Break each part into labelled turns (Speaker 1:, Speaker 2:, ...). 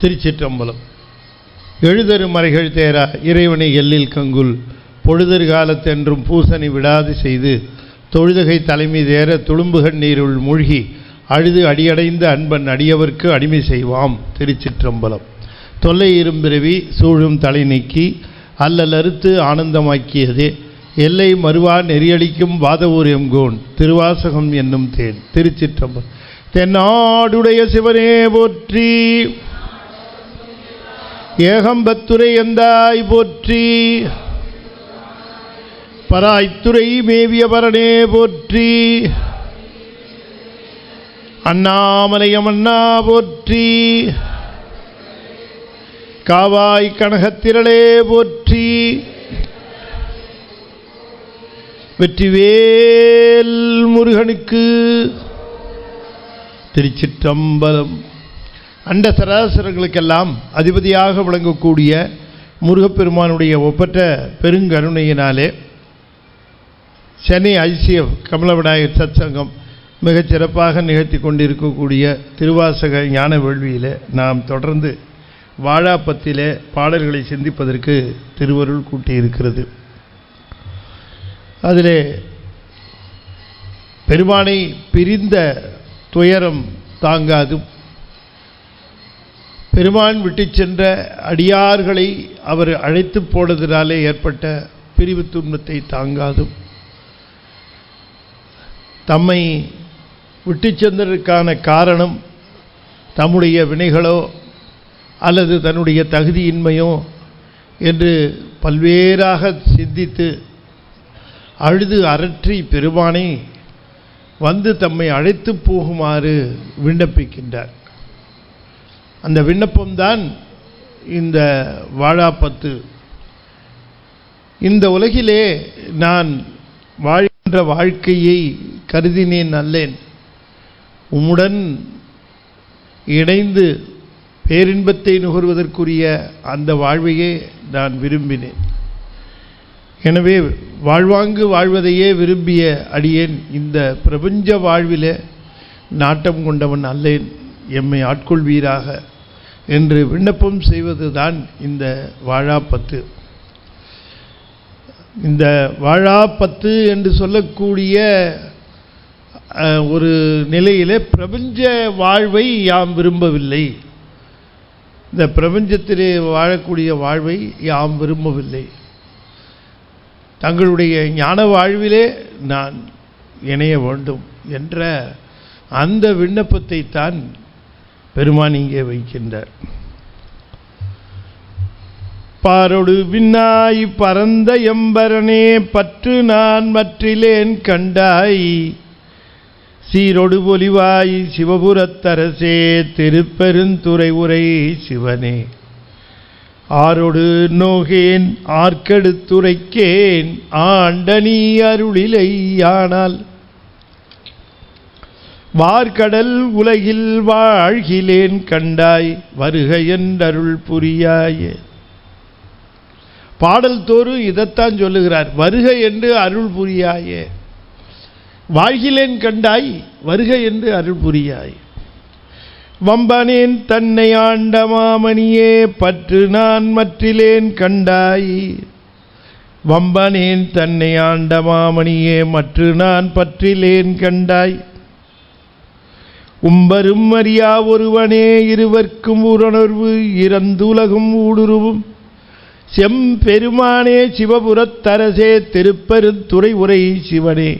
Speaker 1: திருச்சிற்றம்பலம். எழுதரு மறைகள் தேரா இறைவனை எல்லில் கங்குல் பொழுதரு காலத்தென்றும் பூசணி விடாது செய்து தொழுதகை தலைமை தேர துளும்புகண் நீருள் மூழ்கி அழுது அடியடைந்த அன்பன் அடியவர்க்கு அடிமை செய்வாம். திருச்சிற்றம்பலம். தொல்லை இரும்பிறவி சூழும் தலை நீக்கி அல்லல் அறுத்து ஆனந்தமாக்கியதே எல்லை மறுவா நெறியடிக்கும் வாதவூர் எம்கோன் திருவாசகம் என்னும் தேன். திருச்சிற்றம்பலம். தென்னாடுடைய சிவனே போற்றி, ஏகம்பத்துரை எந்தாய் போற்றி, பராய்த்துறை மேவிய பரனே போற்றி, அண்ணாமலையமண்ணா போற்றி, காவாய் கனகத்திரளே போற்றி, வெற்றிவேல் முருகனுக்கு. திருச்சிற்றம்பலம். அண்ட சராசரங்களுக்கெல்லாம் அதிபதியாக விளங்கக்கூடிய முருகப்பெருமானுடைய ஒப்பற்ற பெருங்கருணையினாலே சென்னை ஐசிஎஃப் கமல விநாயகர் சத்சங்கம் மிகச் சிறப்பாக நிகழ்த்தி கொண்டிருக்கக்கூடிய திருவாசக ஞான வேள்வியில் நாம் தொடர்ந்து வாழாப்பத்திலே பாடல்களை சிந்திப்பதற்கு திருவருள் கூட்டியிருக்கிறது. அதிலே பெருமானை பிரிந்த துயரம் தாங்காதும், பெருமான் விட்டு சென்ற அடியார்களை அவர் அழைத்து போனதினாலே ஏற்பட்ட பிரிவு துன்பத்தை தாங்காதும், தம்மை விட்டு சென்றதற்கான காரணம் தம்முடைய வினைகளோ அல்லது தன்னுடைய தகுதியின்மையோ என்று பல்வேறாக சிந்தித்து அழுது அரற்றி பெருமானை வந்து தம்மை அழைத்து போகுமாறு விண்ணப்பிக்கின்றார். அந்த விண்ணப்பம்தான் இந்த வாழாப்பத்து. இந்த உலகிலே நான் வாழ்கின்ற வாழ்க்கையை கருதினேன் அல்லேன், உம்முடன் இணைந்து பேரின்பத்தை நுகர்வதற்குரிய அந்த வாழ்வையே நான் விரும்பினேன். எனவே வாழ்வாங்கு வாழ்வதையே விரும்பிய அடியேன் இந்த பிரபஞ்ச வாழ்விலே நாட்டம் கொண்டவன் அல்லேன், எம்மை ஆட்கொள்வீராக என்று விண்ணப்பம் செய்வதுதான் இந்த வாழாப்பத்து. இந்த வாழாப்பத்து என்று சொல்லக்கூடிய ஒரு நிலையிலே பிரபஞ்ச வாழ்வை யாம் விரும்பவில்லை, இந்த பிரபஞ்சத்திலே வாழக்கூடிய வாழ்வை யாம் விரும்பவில்லை, தங்களுடைய ஞான வாழ்விலே நான் இணைய வேண்டும் என்ற அந்த விண்ணப்பத்தை தான் பெருமான் இங்கே வைக்கின்றார். பாரொடு விண்ணாய் பரந்த எம்பரனே பற்று நான் மற்றிலேன் கண்டாய், சீரொடு பொலிவாய் சிவபுரத்தரசே திருப்பெருந்துறை உரை சிவனே, ஆரொடு நோகேன் ஆர்க்கெடுத்துரைக்கேன் ஆண்டனி அருளிலை ஆனால், வார்கடல் உலகில் வாழ்கிலேன் கண்டாய் வருக என்றருள் புரியாயே. பாடல் தோறு இதைத்தான் சொல்லுகிறார், வருக என்று அருள் புரியாயே, வாழ்கிலேன் கண்டாய் வருக என்று அருள் புரியாய். வம்பனேன் தன்னை ஆண்ட மாமணியே பற்று நான் மற்றிலேன் கண்டாய், வம்பனேன் தன்னை ஆண்ட மாமணியே மற்று நான் பற்றிலேன் கண்டாய். உம்பரும் அறியா ஒருவனே இருவர்க்கும் உணர்வு இறந்துலகும் ஊடுருவும் செம்பெருமானே சிவபுரத்தரசே திருப்பெருந்துறை உரை சிவனே,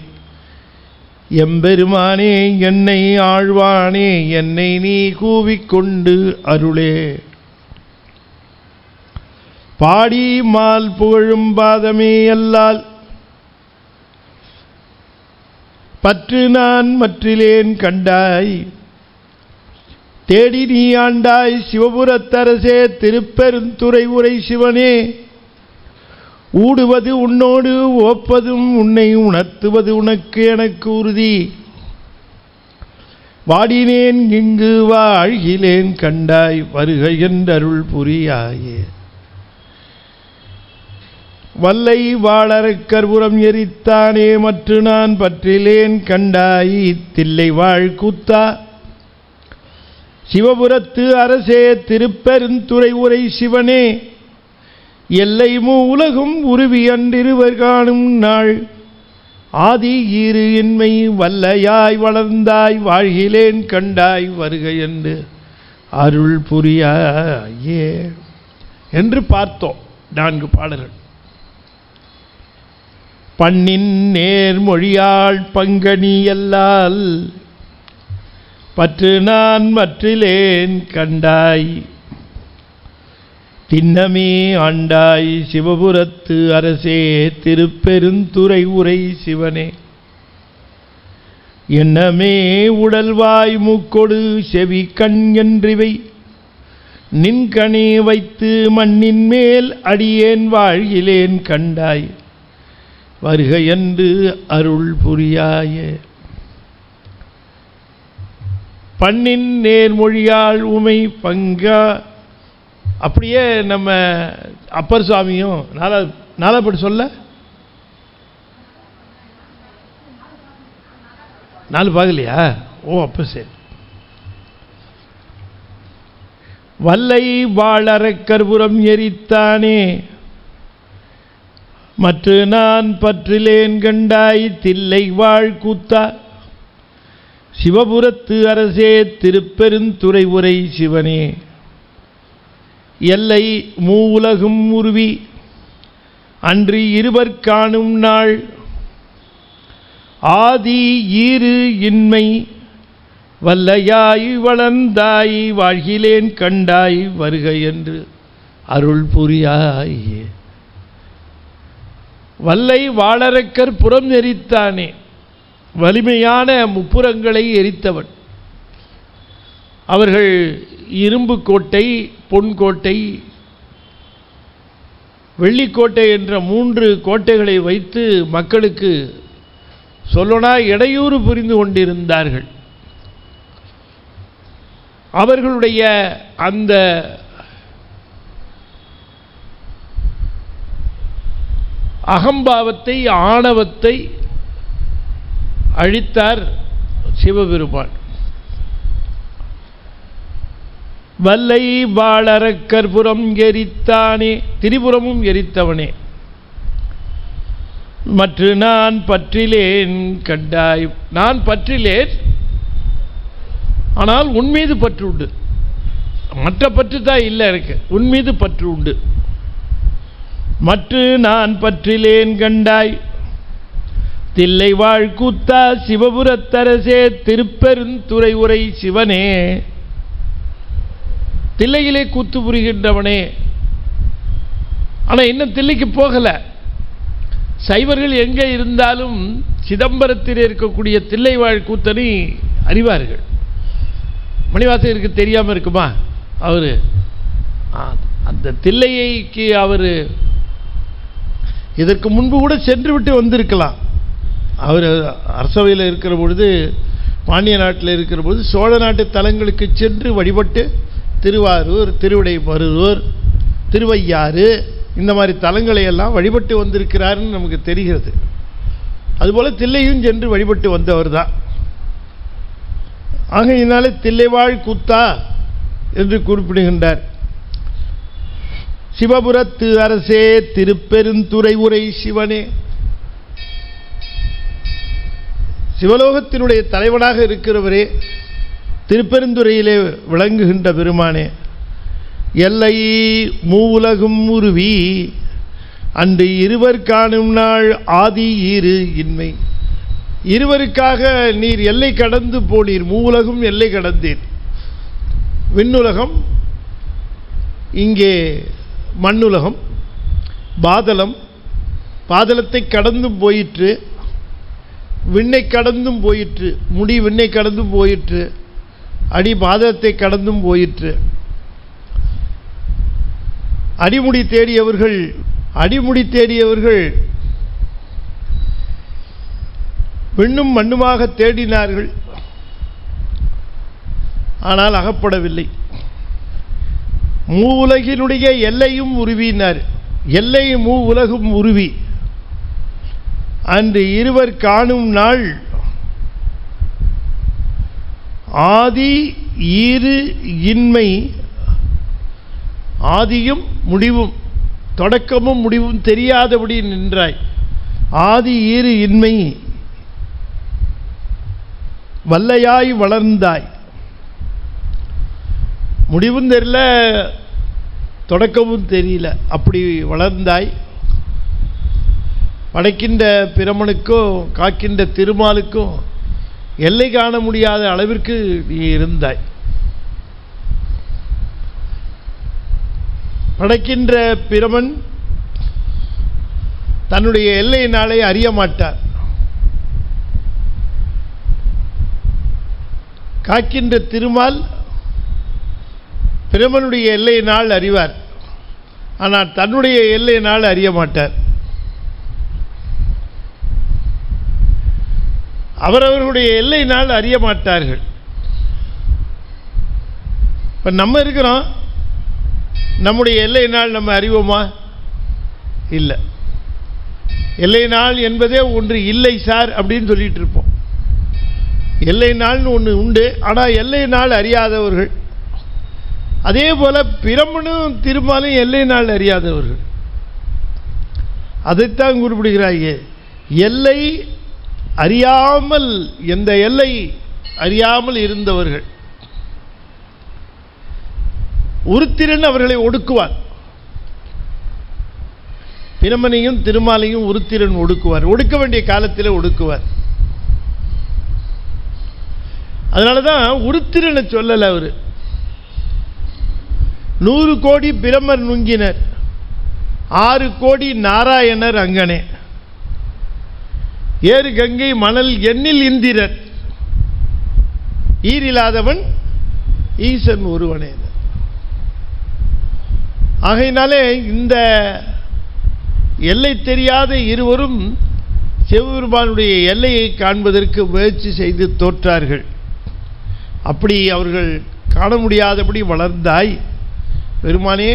Speaker 1: எம்பெருமானே என்னை ஆழ்வானே என்னை நீ கூவிக்கொண்டு அருளே. பாடி மால் புகழும் பாதமே அல்லால் பற்று நான் மற்றிலேன் கண்டாய், தேடி நீ ஆண்டாய் சிவபுரத்தரசே திருப்பெருந்துறை உரை சிவனே, ஊடுவது உன்னோடு ஓப்பதும் உன்னை உணர்த்துவது உனக்கு எனக்கு உறுதி, வாடினேன் இங்கு வாழ்கிலேன் கண்டாய் வருக என்றருள் புரியாயே. வல்லை வாழறக் கற்புரம் எரித்தானே மற்று நான் பற்றிலேன் கண்டாய், தில்லை வாழ் கூத்தா சிவபுரத்து அரசே திருப்பெருந்துறை உரை சிவனே, எல்லை உலகும் உருவி அன்றிருவர் காணும் நாள், ஆதி ஈறு இன்மை வல்லையாய் வளர்ந்தாய் வாழ்கிலேன் கண்டாய் வருக என்று அருள் புரியாயே என்று பார்த்தோம். 4 பாடல்கள். பண்ணின் நேர்மொழியாள் பங்கனி எல்லால் பற்று நான் மற்றிலேன் கண்டாய், திண்ணமே ஆண்டாய் சிவபுரத்து அரசே திருப்பெருந்துறை உரை சிவனே, என்னமே உடல்வாய் மூக்கொடு செவி கண் என்றிவை நின்கணே வைத்து மண்ணின் மேல் அடியேன் வாழ்கிலேன் கண்டாய் வருக என்று அருள் புரியாயே. பண்ணின் நேர்மொழியால் உமை பங்கா. அப்படியே நம்ம அப்பர் சுவாமியும் நாலாப்படி சொல்ல 4 பார்க்கலையா? ஓ, அப்ப சரி. வல்லை வாழறக்கற்புறம் எரித்தானே, மற்ற நான் பற்றிலேன் கண்டாய் தில்லை வாழ் கூத்தா, சிவபுரத்து அரசே திருப்பெருந்துறை உரை சிவனே, எல்லை மூவுலகும் உருவி அன்று இருவர் காணும் நாள், ஆதி ஈறு இன்மை வல்லையாய் வளர்ந்தாய் வாழ்கிலேன் கண்டாய் வருக என்று அருள் புரியாயே. வல்லை வாழறக்கர் புறம் எரித்தானே, வலிமையான முப்புறங்களை எரித்தவன். அவர்கள் இரும்பு கோட்டை, பொன்கோட்டை, வெள்ளிக்கோட்டை என்ற 3 கோட்டைகளை வைத்து மக்களுக்கு சொல்லனா இடையூறு புரிந்து கொண்டிருந்தார்கள். அவர்களுடைய அந்த அகம்பாவத்தை, ஆணவத்தை அழித்தார் சிவபெருமான். வல்லை வாழறக்கற்புறம் எரித்தானே, திரிபுரமும் எரித்தவனே, மற்ற நான் பற்றிலேன் கண்டாய். நான் பற்றிலேன், ஆனால் உன்மீது பற்று உண்டு. மற்ற பற்று தான் இல்லை எனக்கு, உன்மீது பற்று உண்டு. மற்ற நான் பற்றிலேன் கண்டாய் தில்லை வாழ் கூத்தா, சிவபுரத்தரசே திருப்பெருந்துறை உரை சிவனே, தில்லையிலே கூத்து புரிகின்றவனே. ஆனால் இன்னும் தில்லைக்கு போகல. சைவர்கள் எங்கே இருந்தாலும் சிதம்பரத்தில் இருக்கக்கூடிய தில்லை வாழ் கூத்தனை அறிவார்கள். மணிவாசகருக்கு தெரியாமல் இருக்குமா? அவர் அந்த தில்லைக்கு அவர் இதற்கு முன்பு கூட சென்று விட்டு வந்திருக்கலாம். அவர் அரசவையில் இருக்கிற பொழுது, பாண்டிய நாட்டில் இருக்கிற பொழுது சோழ நாட்டு தலங்களுக்கு சென்று வழிபட்டு திருவாரூர், திருவிடைமருதூர், திருவையாறு இந்த மாதிரி தலங்களை எல்லாம் வழிபட்டு வந்திருக்கிறாருன்னு நமக்கு தெரிகிறது. அதுபோல் தில்லையும் சென்று வழிபட்டு வந்தவர் தான். ஆகையினாலே தில்லைவாழ் கூத்தா என்று குறிப்பிடுகின்றார். சிவபுரத்து அரசே திருப்பெருந்துறை உரை சிவனே, சிவலோகத்தினுடைய தலைவனாக இருக்கிறவரே, திருப்பெருந்துறையிலே விளங்குகின்ற பெருமானே, எல்லை மூவுலகும் உருவி அன்று இருவர் காணும் நாள், ஆதி ஈறு இன்மை. இருவருக்காக நீர் எல்லை கடந்து போனீர், மூவுலகும் எல்லை கடந்தீர். விண்ணுலகம், இங்கே மண்ணுலகம், பாதளம், பாதளத்தை கடந்தும் போயிற்று, விண்ணை கடந்தும் போயிற்று, முடி விண்ணை கடந்தும் போயிற்று, அடி பாதளத்தை கடந்தும் போயிற்று. அடிமுடி தேடியவர்கள் விண்ணும் மண்ணுமாக தேடினார்கள், ஆனால் அகப்படவில்லை. மூவுலகினுடைய எல்லையும் உருவினார். எல்லை மூவுலகும் உருவி அன்று இருவர் காணும் நாள், ஆதி ஈறு இன்மை, ஆதியும் முடிவும் தொடக்கமும் முடிவும் தெரியாதபடி நின்றாய். ஆதி ஈறு இன்மை வல்லையாய் வளர்ந்தாய். முடிவும் தெரியல, தொடக்கமும் தெரியல, அப்படி வளர்ந்தாய். படைக்கின்ற பிரமனுக்கும் காக்கின்ற திருமாலுக்கும் எல்லை காண முடியாத அளவிற்கு நீ இருந்தாய். படைக்கின்ற பிரமன் தன்னுடைய எல்லையினாலே அறிய மாட்டார். காக்கின்ற திருமால் பிரமனுடைய எல்லையினால் அறிவார், ஆனால் தன்னுடைய எல்லையினால் அறிய மாட்டார். அவரவர்களுடைய எல்லையினால் அறிய மாட்டார்கள். இப்போ நம்ம இருக்கிறோம், நம்முடைய எல்லையினால் நம்ம அறிவோமா? இல்லை. எல்லை நாள் என்பதே ஒன்று இல்லை சார் அப்படின்னு சொல்லிட்டு இருப்போம். எல்லை நாள்னு ஒன்று உண்டு, ஆனால் எல்லை நாள் அறியாதவர்கள். அதே போல பிரமனும் திருமாலும் எல்லை நாள் அறியாதவர்கள். அதைத்தான் குறிப்பிடுகிறாங்க. எல்லை அறியாமல், எந்த எல்லை அறியாமல் இருந்தவர்கள். உருத்திரன் அவர்களை ஒடுக்குவார். பிரமனையும் திருமாலையும் உருத்திரன் ஒடுக்குவார். ஒடுக்க வேண்டிய காலத்தில் ஒடுக்குவார். அதனாலதான் உருத்திரனை சொல்லல அவரு. 100 கோடி பிரமர் நுங்கினர், 6 கோடி நாராயணர் அங்கனே, ஏறு கங்கை மணல் எண்ணில் இந்திரர், ஈரில்லாதவன் ஈசன் ஒருவனே. ஆகையினாலே இந்த எல்லை தெரியாத இருவரும் சிவபெருமானுடைய எல்லையை காண்பதற்கு முயற்சி செய்து தோற்றார்கள். அப்படி அவர்கள் காண முடியாதபடி வளர்ந்தாய். பெருமானே,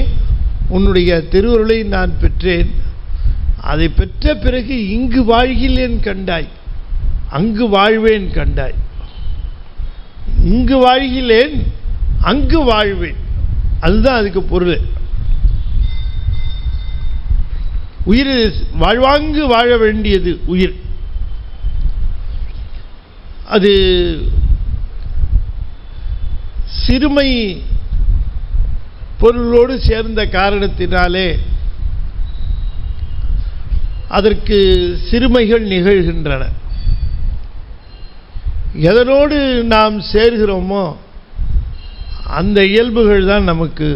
Speaker 1: உன்னுடைய திருவருளை நான் பெற்றேன். அதை பெற்ற பிறகு இங்கு வாழ்கிலேன் கண்டாய், அங்கு வாழ்வேன் கண்டாய். இங்கு வாழ்கிலேன், அங்கு வாழ்வேன், அதுதான் அதுக்கு பொருள். உயிர் வாழ்வாங்கு வாழ வேண்டியது உயிர். அது சிறுமை பொருளோடு சேர்ந்த காரணத்தினாலே அதற்கு சிறுமைகள் நிகழ்கின்றன. எதனோடு நாம் சேர்கிறோமோ அந்த இயல்புகள் தான் நமக்கு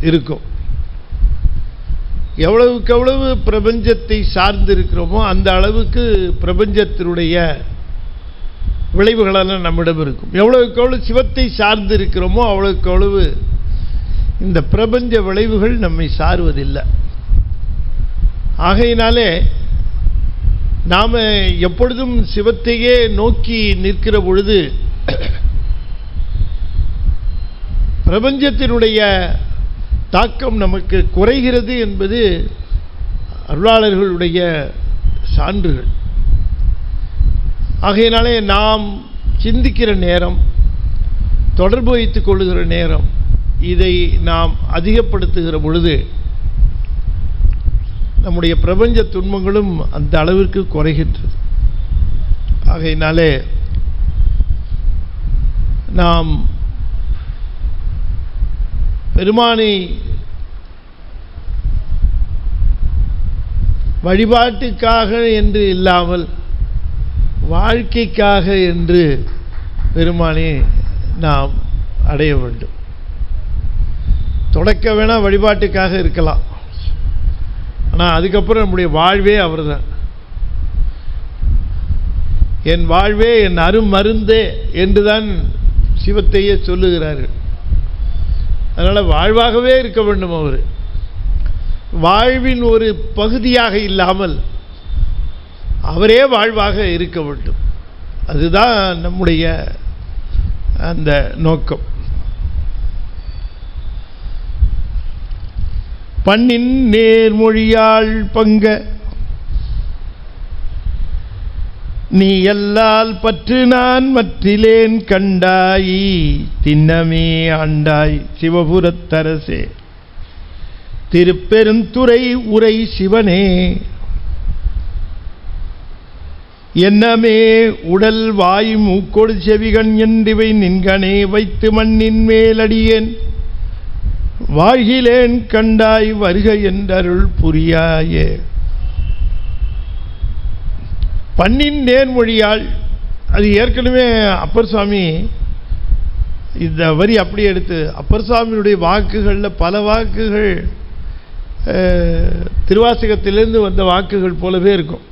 Speaker 1: இருக்கும். எவ்வளவுக்கு எவ்வளவு பிரபஞ்சத்தை சார்ந்து இருக்கிறோமோ அந்த அளவுக்கு பிரபஞ்சத்தினுடைய விளைவுகளெல்லாம் நம்மிடம் இருக்கும். எவ்வளவுக்கு எவ்வளவு சிவத்தை சார்ந்து இருக்கிறோமோ அவ்வளவுக்கு எவ்வளவு இந்த பிரபஞ்ச விளைவுகள் நம்மை சார்வதில்லை. ஆகையினாலே நாம் எப்பொழுதும் சிவத்தையே நோக்கி நிற்கிற பொழுது பிரபஞ்சத்தினுடைய தாக்கம் நமக்கு குறைகிறது என்பது அருளாளர்களுடைய சான்றுகள். ஆகையினாலே நாம் சிந்திக்கிற நேரம், தொடர்பு வைத்துக் கொள்ளுகிற நேரம், இதை நாம் அதிகப்படுத்துகிற பொழுது நம்முடைய பிரபஞ்ச துன்பங்களும் அந்த அளவிற்கு குறைகின்றது. ஆகையினாலே நாம் பெருமானை வழிபாட்டுக்காக என்று இல்லாமல் வாழ்க்கைக்காக என்று பெருமானை நாம் அடைய வேண்டும். தொடக்க வேணா வழிபாட்டுக்காக இருக்கலாம், ஆனால் அதுக்கப்புறம் நம்முடைய வாழ்வே அவர்தான். என் வாழ்வே என் அருமருந்தே என்றுதான் சிவத்தையே சொல்லுகிறார்கள். அதனால் வாழ்வாகவே இருக்க வேண்டும். அவர் வாழ்வின் ஒரு பகுதியாக இல்லாமல் அவரே வாழ்வாக இருக்க வேண்டும். அதுதான் நம்முடைய அந்த நோக்கம். பண்ணின் நேர்மொழியால் பங்க நீ எல்லால் பற்று நான் மற்றிலேன் கண்டாய் திண்ணமே ஆண்டாய் சிவபுரத்தரசே திருப்பெருந்துறை உரை சிவனே என்னமே உடல் வாய் மூக்கொடு செவிகண் என்றிவை நின்கனே வைத்து மண்ணின் மேலடியேன் வாழ்கிலேன் கண்டாய் வருக என்றருள் புரியாயே. பண்ணின் நேர்மொழியால், அது ஏற்கனவே அப்பர் சுவாமி இந்த வரி அப்படியே எடுத்து, அப்பர் சுவாமியுடைய வாக்குகளில் பல வாக்குகள் திருவாசகத்திலிருந்து வந்த வாக்குகள் போலவே இருக்கும்.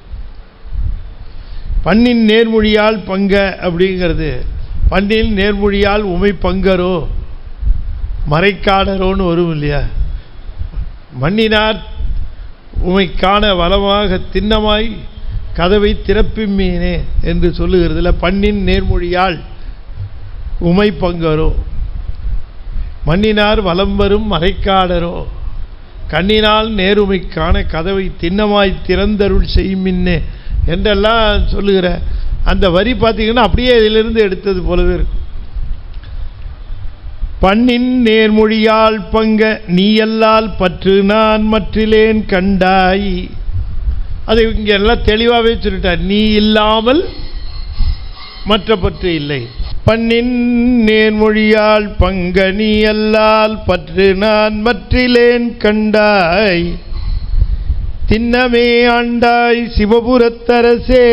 Speaker 1: பண்ணின் நேர்மொழியால் பங்க அப்படிங்கிறது, பண்ணின் நேர்மொழியால் உமை பங்கரோ மறைக்காடரோன்னு வரும் இல்லையா. மண்ணினார் உமை காண வளமாக திண்ணமாய் கதவை திறப்பிம்மீனே என்று சொல்லுகிறதுல பண்ணின் நேர்மொழியால் உமை பங்கரோ மண்ணினார் வலம் வரும் மறைக்காடரோ கண்ணினால் நேருமை காண கதவை திண்ணமாய் திறந்தருள் செய்மின்னே என்றெல்லாம் சொல்லுகிற அந்த வரி பார்த்தீங்கன்னா அப்படியே இதிலிருந்து எடுத்தது போலவே இருக்கும். பண்ணின் நேர்மொழியால் பங்க நீ எல்லால் பற்று நான் மற்றிலேன் கண்டாய். அதை இங்கே எல்லாம் தெளிவாகவே சொல்லிட்டார். நீ இல்லாமல் மற்ற பற்று இல்லை. பண்ணின் நேர்மொழியால் பங்க நீ எல்லால் பற்று நான் மற்றிலேன் கண்டாய் திண்ணமே ஆண்டாய் சிவபுரத்தரசே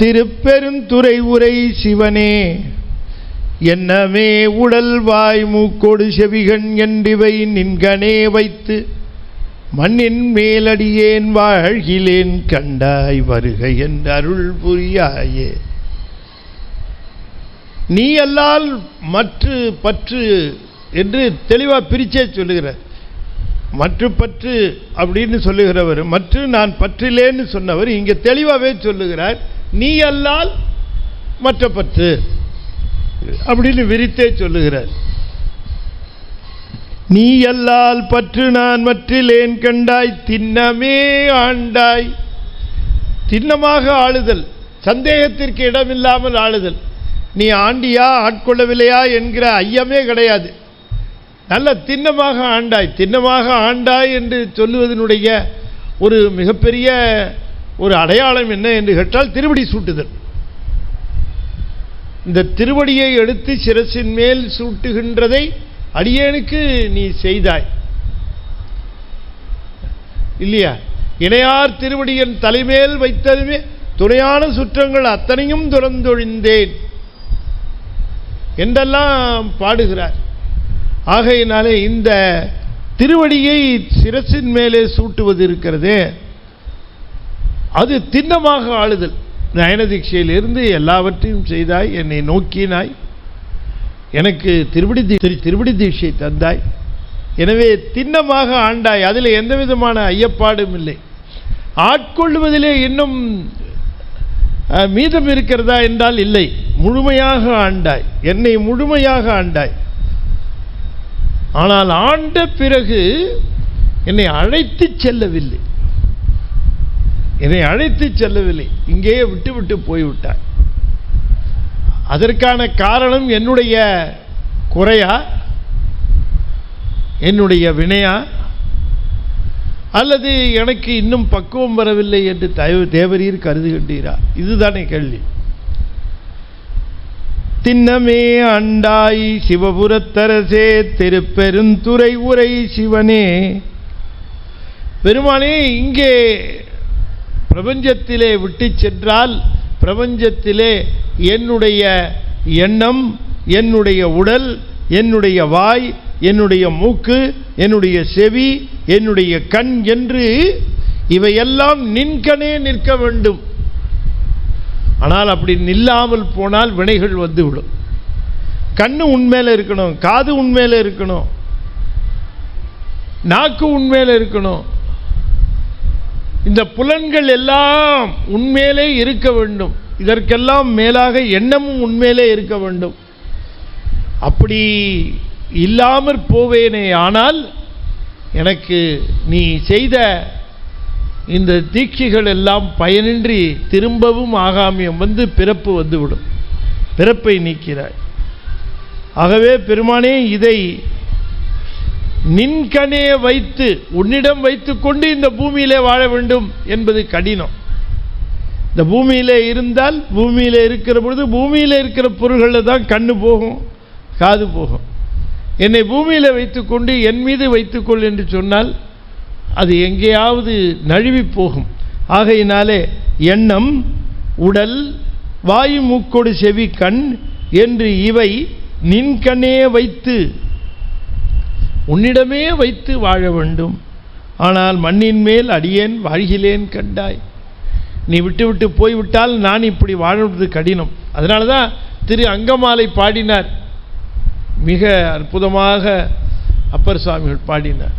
Speaker 1: திருப்பெருந்துறை உரை சிவனே என்னமே உடல் வாய் மூக்கோடு செவிகண் என்றிவை நின்கனே வைத்து மண்ணின் மேலடியேன் வாழ்கிலேன் கண்டாய் வருக என்று அருள் புரியாயே. நீ அல்லால் மற்ற பற்று என்று தெளிவாக பிரிச்சே சொல்லுகிறார். மற்ற பற்று அப்படின்னு சொல்லுகிறவர், மற்ற நான் பற்றிலேன்னு சொன்னவர் இங்கே தெளிவாகவே சொல்லுகிறார். நீ அல்லால் மற்ற பற்று அப்படின்னு விரித்தே சொல்லுகிறார். நீ எல்லால் பற்று நான் மற்றிலேன் கண்டாய் திண்ணமே ஆண்டாய். திண்ணமாக ஆளுதல், சந்தேகத்திற்கு இடமில்லாமல் ஆளுதல். நீ ஆண்டியா ஆட்கொள்ளவில்லையா என்கிற ஐயமே கிடையாது. நல்ல திண்ணமாக ஆண்டாய். திண்ணமாக ஆண்டாய் என்று சொல்லுவதனுடைய ஒரு மிகப்பெரிய ஒரு அடையாளம் என்ன என்று கேட்டால் திருவடி சூட்டுதல். இந்த திருவடியை எடுத்து சிரசின் மேல் சூட்டுகின்றதை அடியேனுக்கு நீ செய்தாய் இல்லையா. இணையார் திருவடியின் தலைமேல் வைத்ததுமே துணையான சுற்றங்கள் அத்தனையும் துறந்தொழிந்தேன் என்றெல்லாம் பாடுகிறார். ஆகையினாலே இந்த திருவடியை சிரசின் மேலே சூட்டுவது இருக்கிறதே அது திண்ணமாக ஆளுதல். நயன தீட்சையிலிருந்து எல்லாவற்றையும் செய்தாய், என்னை நோக்கினாய், எனக்கு திருவடி தீட்சை தந்தாய். எனவே திண்ணமாக ஆண்டாய். அதில் எந்த விதமான ஐயப்பாடும் இல்லை. ஆட்கொள்வதிலே இன்னும் மீதம் இருக்கிறதா என்றால் இல்லை. முழுமையாக ஆண்டாய், என்னை முழுமையாக ஆண்டாய். ஆனால் ஆண்ட பிறகு என்னை அழைத்து செல்லவில்லை. என்னை அழைத்து செல்லவில்லை, இங்கேயே விட்டு போய்விட்டாய். அதற்கான காரணம் என்னுடைய குறையா, என்னுடைய வினையா, அல்லது எனக்கு இன்னும் பக்குவம் வரவில்லை என்று தேவரீர் கருதுகின்றீரா? இதுதானே கேள்வி. திண்ணமே ஆண்டாய் சிவபுரத்தரசே திருப்பெருந்துறை உரை சிவனே. பெருமானே, இங்கே பிரபஞ்சத்திலே விட்டு சென்றால் பிரபஞ்சத்திலே என்னுடைய எண்ணம், என்னுடைய உடல், என்னுடைய வாய், என்னுடைய மூக்கு, என்னுடைய செவி, என்னுடைய கண் என்று இவையெல்லாம் நின்கனே நிற்க வேண்டும். ஆனால் அப்படி நில்லாமல் போனால் வினைகள் வந்துவிடும். கண்ணு உண்மையில இருக்கணும், காது உண்மையில இருக்கணும், நாக்கு உண்மையில இருக்கணும், இந்த புலன்கள் எல்லாம் உண்மையிலே இருக்க வேண்டும். இதற்கெல்லாம் மேலாக எண்ணமும் உண்மையிலே இருக்க வேண்டும். அப்படி இல்லாமற் போவேனே ஆனால் எனக்கு நீ செய்த இந்த தீட்சைகள் எல்லாம் பயனின்றி திரும்பவும் ஆகாமியம் வந்து பிறப்பு வந்துவிடும். பிறப்பை நீக்கிறாய். ஆகவே பெருமானே, இதை நின்கணே வைத்து உன்னிடம் வைத்துக்கொண்டு இந்த பூமியிலே வாழ வேண்டும் என்பது கடினம். இந்த பூமியிலே இருந்தால், பூமியிலே இருக்கிற பொழுது பூமியிலே இருக்கிற பொருள்களில் தான் கண்ணு போகும், காது போகும். என்னை பூமியில் வைத்துக்கொண்டு என் மீது வைத்துக்கொள் என்று சொன்னால் அது எங்கேயாவது நழுவி போகும். ஆகையினாலே எண்ணம், உடல், வாயு, மூக்கொடு, செவி, கண் என்று இவை நின்கண்ணே வைத்து உன்னிடமே வைத்து வாழ வேண்டும். ஆனால் மண்ணின் மேல் அடியேன் வாழ்கிலேன் கண்டாய். நீ விட்டு விட்டு போய்விட்டால் நான் இப்படி வாழ்வது கடினம். அதனால தான் திரு அங்கமாலை பாடினார். மிக அற்புதமாக அப்பர் சுவாமிகள் பாடினார்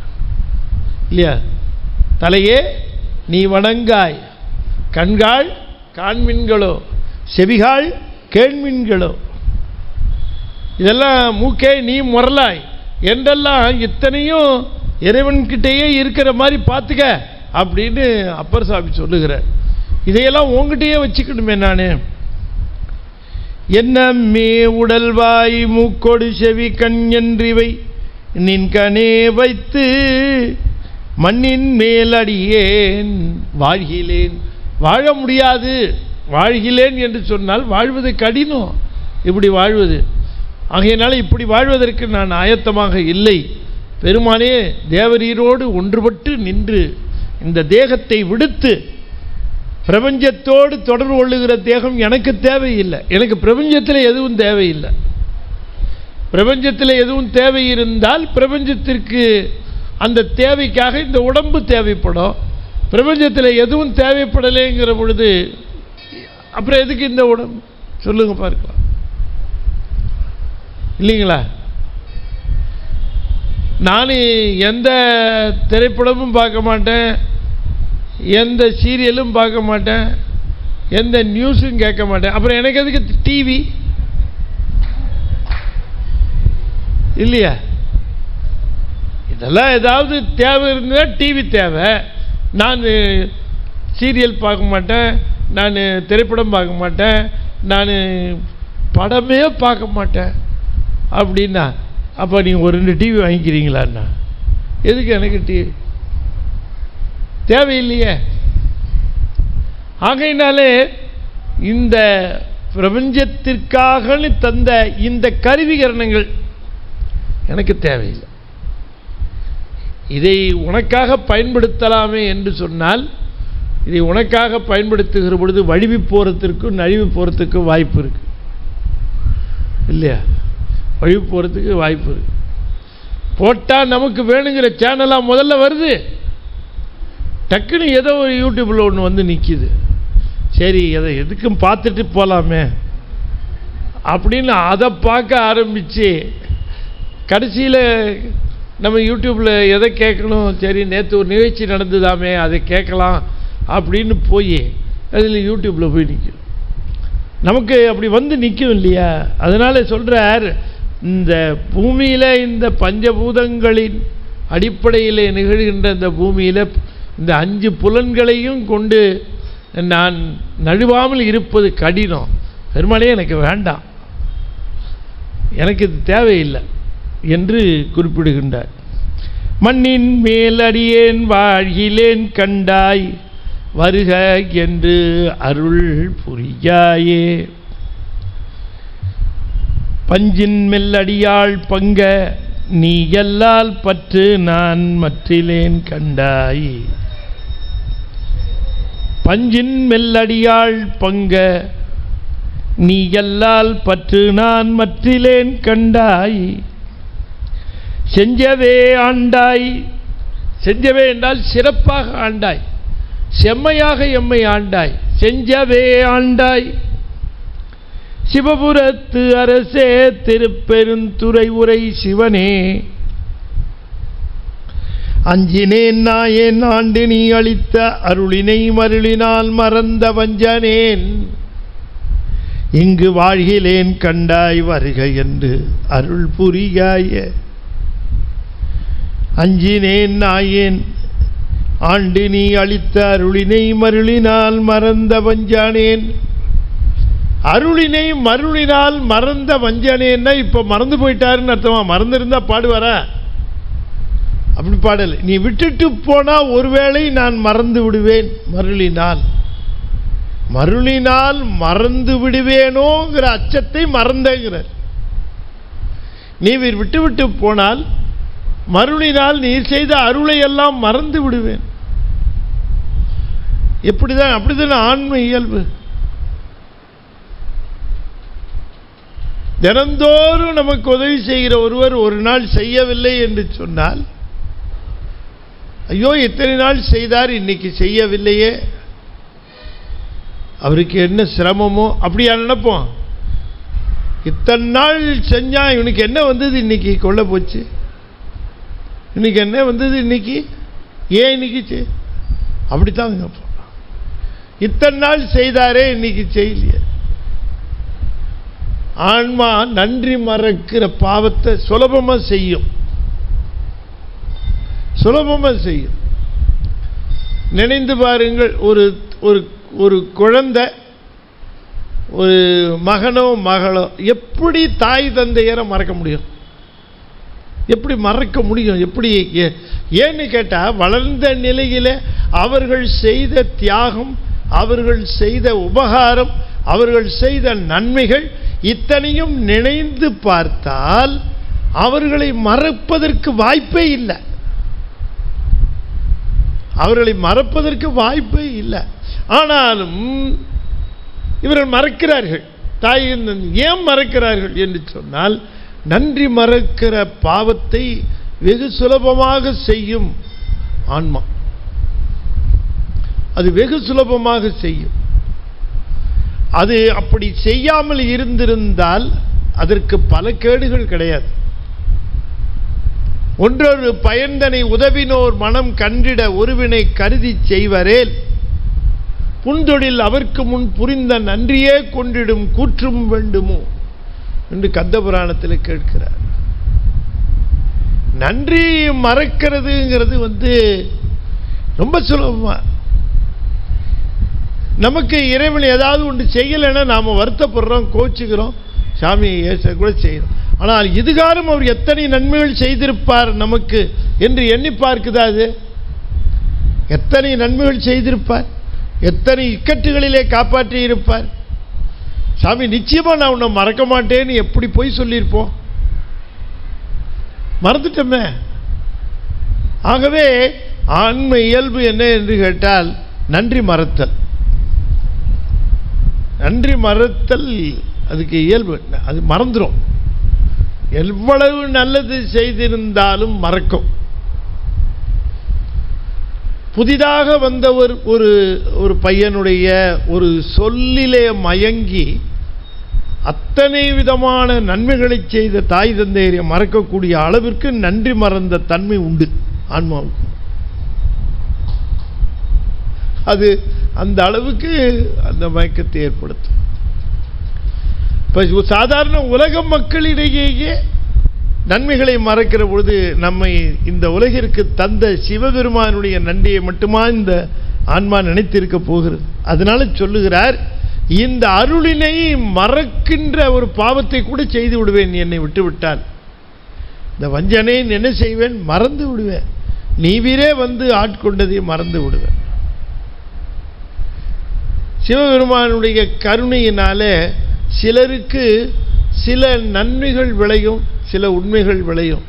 Speaker 1: இல்லையா? தலையே நீ வணங்காய், கண்காள் காண்மின்களோ, செவிகாள் கேள்மின்களோ, இதெல்லாம் மூக்கே நீ முரலாய் என்றெல்லாம் இத்தனையும் இறைவன்கிட்டேயே இருக்கிற மாதிரி பார்த்துக்க அப்படின்னு அப்பர் சாமி சொல்லுகிறார். இதையெல்லாம் உங்ககிட்டயே வச்சுக்கணுமே நான். என்னம்மே உடல்வாய் மூக்கொடு செவி கண் என்றிவை நின்கணே வைத்து மண்ணின் மேலடியேன் வாழ்கிலேன். வாழ முடியாது, வாழ்கிலேன் என்று சொன்னால் வாழ்வது கடினம். இப்படி வாழ்வது, ஆகையினால இப்படி வாழ்வதற்கு நான் ஆயத்தமாக இல்லை. பெருமானே, தேவரீரோடு ஒன்றுபட்டு நின்று இந்த தேகத்தை விடுத்து பிரபஞ்சத்தோடு தொடர்பு கொள்ளுகிற தேகம் எனக்கு தேவையில்லை. எனக்கு பிரபஞ்சத்தில் எதுவும் தேவையில்லை. பிரபஞ்சத்தில் எதுவும் தேவை இருந்தால் பிரபஞ்சத்திற்கு அந்த தேவைக்காக இந்த உடம்பு தேவைப்படும். பிரபஞ்சத்தில் எதுவும் தேவைப்படலைங்கிற பொழுது அப்புறம் எதுக்கு இந்த உடம்பு சொல்லுங்க பார்க்கலாம், இல்லைங்களா? நான் எந்த திரைப்படமும் பார்க்க மாட்டேன், எந்த சீரியலும் பார்க்க மாட்டேன், எந்த நியூஸும் கேட்க மாட்டேன். அப்புறம் எனக்கு எதுக்கு டிவி இல்லையா? இதெல்லாம் ஏதாவது தேவை இருந்தால் டிவி தேவை. நான் சீரியல் பார்க்க மாட்டேன், நான் திரைப்படம் பார்க்க மாட்டேன், நான் படமே பார்க்க மாட்டேன் அப்படின்னா அப்போ நீங்கள் ஒரு 2 டிவி வாங்கிக்கிறீங்களாண்ணா? எதுக்கு எனக்கு டிவி தேவையில்லையே. ஆகையினாலே இந்த பிரபஞ்சத்திற்காக தந்த இந்த கருவிகரணங்கள் எனக்கு தேவையில்லை. இதை உனக்காக பயன்படுத்தலாமே என்று சொன்னால், இதை உனக்காக பயன்படுத்துகிற பொழுது வழுவி போகிறதுக்கும் நழுவி போகிறதுக்கும் வாய்ப்பு இருக்கு இல்லையா? வழுவி போகிறதுக்கு வாய்ப்பு இருக்கு. போட்டால் நமக்கு வேணுங்கிற சேனலாக முதல்ல வருது, டக்குன்னு ஏதோ ஒரு யூடியூப்பில் ஒன்று வந்து நிற்கிது. சரி, அதை எதுக்கும் பார்த்துட்டு போகலாமே அப்படின்னு அதை பார்க்க ஆரம்பித்து கடைசியில் நம்ம யூடியூப்பில் எதை கேட்கணும், சரி நேற்று ஒரு நிகழ்ச்சி நடந்துதாமே அதை கேட்கலாம் அப்படின்னு போய் அதில் யூடியூப்பில் போய் நிற்கும். நமக்கு அப்படி வந்து நிற்கும் இல்லையா? அதனால் சொல்கிறார், இந்த பூமியில் இந்த பஞ்சபூதங்களின் அடிப்படையில் நிகழ்கின்ற இந்த பூமியில் இந்த 5 புலன்களையும் கொண்டு நான் நழுவாமல் இருப்பது கடினம். பெருமாளே, எனக்கு வேண்டாம், எனக்கு இது தேவையில்லை என்று குறிப்பிடுகின்றார். மண்ணின் மேல் அடியேன் வாழ்கிலேன் கண்டாய் வருக என்று அருள் புரியாயே. பஞ்சின் மெல்லடியாள் பங்க நீ எல்லால் பற்று நான் மற்றிலேன் கண்டாய். பஞ்சின் மெல்லடியாள் பங்க நீ எல்லால் பற்று நான் மற்றிலேன் கண்டாய். செஞ்சவே ஆண்டாய். செஞ்சவே என்றால் சிறப்பாக ஆண்டாய், செம்மையாக எம்மை ஆண்டாய். செஞ்சவே ஆண்டாய். சிவபுரத்து அரசே திருப்பெருந்துறை உரை சிவனே. அஞ்சினேன் நாயேன் ஆண்டு நீ அளித்த அருளினை மருளினால் மறந்த வஞ்சனேன். இங்கு வாழ்கிலேன் கண்டாய் வருக என்று அருள் புரியாய. அஞ்சினேன் நாயேன் ஆண்டு நீ அளித்த அருளினை மருளினால் மறந்த வஞ்சானேன். அருளினை மருளினால் மறந்த வஞ்சனேன்னா இப்ப மறந்து போயிட்டாருன்னு அர்த்தமா? மறந்திருந்தா பாடுவாரா? அப்படி பாடல. நீ விட்டுட்டு போனா ஒருவேளை நான் மறந்து விடுவேன். மருளினால் மருளினால் மறந்து விடுவேனோங்கிற அச்சத்தை மறந்தங்கிறார். நீ விட்டு விட்டு போனால் மருளினால் நீர் செய்த அருளை எல்லாம் மறந்து விடுவேன். எப்படிதான்? அப்படிதான் ஆன்ம இயல்பு. தினந்தோறும் நமக்கு உதவி செய்கிற ஒருவர் ஒரு நாள் செய்யவில்லை என்று சொன்னால், ஐயோ இத்தனை நாள் செய்தார் இன்னைக்கு செய்யவில்லையே, அவருக்கு என்ன சிரமமோ அப்படியா நினைப்போம். இத்தனை நாள் செஞ்சா இவனுக்கு என்ன வந்தது இன்னைக்கு கொள்ள போச்சு, இன்னைக்கு என்ன வந்தது இன்னைக்கு, ஏன் இன்னைக்கு அப்படித்தான் கேட்போம். இத்தனை நாள் செய்தாரே இன்னைக்கு செய்யலையே. ஆன்மா நன்றி மறக்கிற பாவத்தை சுலபமா செய்யும், சுலபமா செய்யும். நினைந்து பாருங்கள், ஒரு ஒரு ஒரு குழந்தை, ஒரு மகனோ மகளோ எப்படி தாய் தந்தையரை மறக்க முடியும்? எப்படி மறக்க முடியும்? எப்படி? ஏன்னு கேட்டா, வளர்ந்த நிலையில அவர்கள் செய்த தியாகம், அவர்கள் செய்த உபகாரம், அவர்கள் செய்த நன்மைகள் இத்தனையும் நினைந்து பார்த்தால் அவர்களை மறப்பதற்கு வாய்ப்பே இல்லை. அவர்களை மறப்பதற்கு வாய்ப்பே இல்லை. ஆனாலும் இவர்கள் மறக்கிறார்கள். தாயின் ஏன் மறக்கிறார்கள் என்று சொன்னால், நன்றி மறக்கிற பாவத்தை வெகு சுலபமாக செய்யும் ஆன்மா. அது வெகு சுலபமாக செய்யும். அது அப்படி செய்யாமல் இருந்திருந்தால் அதற்கு பல கேடுகள் கிடையாது. ஒன்றொரு பயந்தனை உதவினோர் மனம் கண்டிட ஒருவினை கருதி செய்வரேல் புன்தொழில் அவர்க்கு முன் புரிந்த நன்றியே கொண்டிடும் கூற்றும் வேண்டுமோ என்று கந்தபுராணத்தில் கேட்கிறார். நன்றி மறக்கிறதுங்கிறது ரொம்ப சுலபமா. நமக்கு இறைவன் ஏதாவது ஒன்று செய்யலைன்னா நாம வருத்தப்படுறோம், கோச்சுக்கிறோம், சாமியை ஏச கூட செய்யறோம். ஆனால் இதுகாரும் அவர் எத்தனை நன்மைகள் செய்திருப்பார் நமக்கு என்று எண்ணி பார்க்குதா? அது எத்தனை நன்மைகள் செய்திருப்பார், எத்தனை இக்கட்டுகளிலே காப்பாற்றி இருப்பார். சாமி நிச்சயமா நான் உன்னை மறக்க மாட்டேன்னு எப்படி போய் சொல்லியிருப்போம்? மறந்துட்டோமே. ஆகவே ஆன்ம இயல்பு என்ன என்று கேட்டால் நன்றி மறத்தல். நன்றி மறத்தல் அதுக்கு இயல்பு. அது மறந்துடும். எவ்வளவு நல்லது செய்திருந்தாலும் மறக்கும். புதிதாக வந்தவர் ஒரு பையனுடைய ஒரு சொல்லிலே மயங்கி அத்தனை விதமான நன்மைகளை செய்த தாய் தந்தையரை மறக்கக்கூடிய அளவிற்கு நன்றி மறந்த தன்மை உண்டு ஆன்மாவுக்கு. அது அந்த அளவுக்கு அந்த மயக்கத்தை ஏற்படுத்தும். இப்ப சாதாரண உலக மக்களிடையே நன்மைகளை மறக்கிற பொழுது நம்மை இந்த உலகிற்கு தந்த சிவபெருமானுடைய நன்றியை மட்டுமா இந்த ஆன்மா நினைத்திருக்க போகிறது. அதனால சொல்லுகிறார், இந்த அருளினை மறக்கின்ற ஒரு பாவத்தை கூட செய்து விடுவேன் என்னை விட்டு விட்டால். இந்த வஞ்சனை என்ன செய்வேன்? மறந்து விடுவேன். நீவிரே ஆட்கொண்டதை மறந்து விடுவேன். சிவபெருமானுடைய கருணையினாலே சிலருக்கு சில நன்மைகள் விளையும், சில உண்மைகள் விளையும்.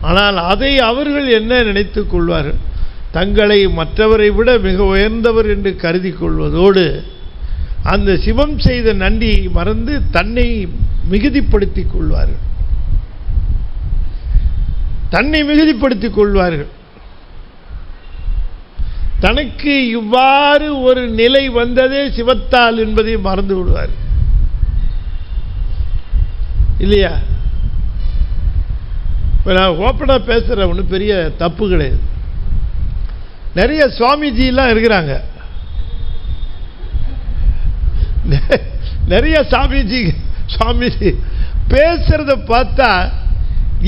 Speaker 1: ஆனால் அதை அவர்கள் என்ன நினைத்துக் கொள்வார்கள்? தங்களை மற்றவரை விட மிக உயர்ந்தவர் என்று கருதி கொள்வதோடு அந்த சிவம் செய்த நன்றியை மறந்து தன்னை மிகுதிப்படுத்திக் கொள்வார்கள். தன்னை மிகுதிப்படுத்திக் கொள்வார்கள். தனக்கு இவ்வாறு ஒரு நிலை வந்ததே சிவத்தால் என்பதை மறந்து விடுவார். இல்லையா? நான் ஓப்பனா பேசுறேன், ஒன்றும் பெரிய தப்பு கிடையாது. நிறைய சுவாமிஜிலாம் இருக்கிறாங்க, நிறைய சுவாமிஜி பேசுறத பார்த்தா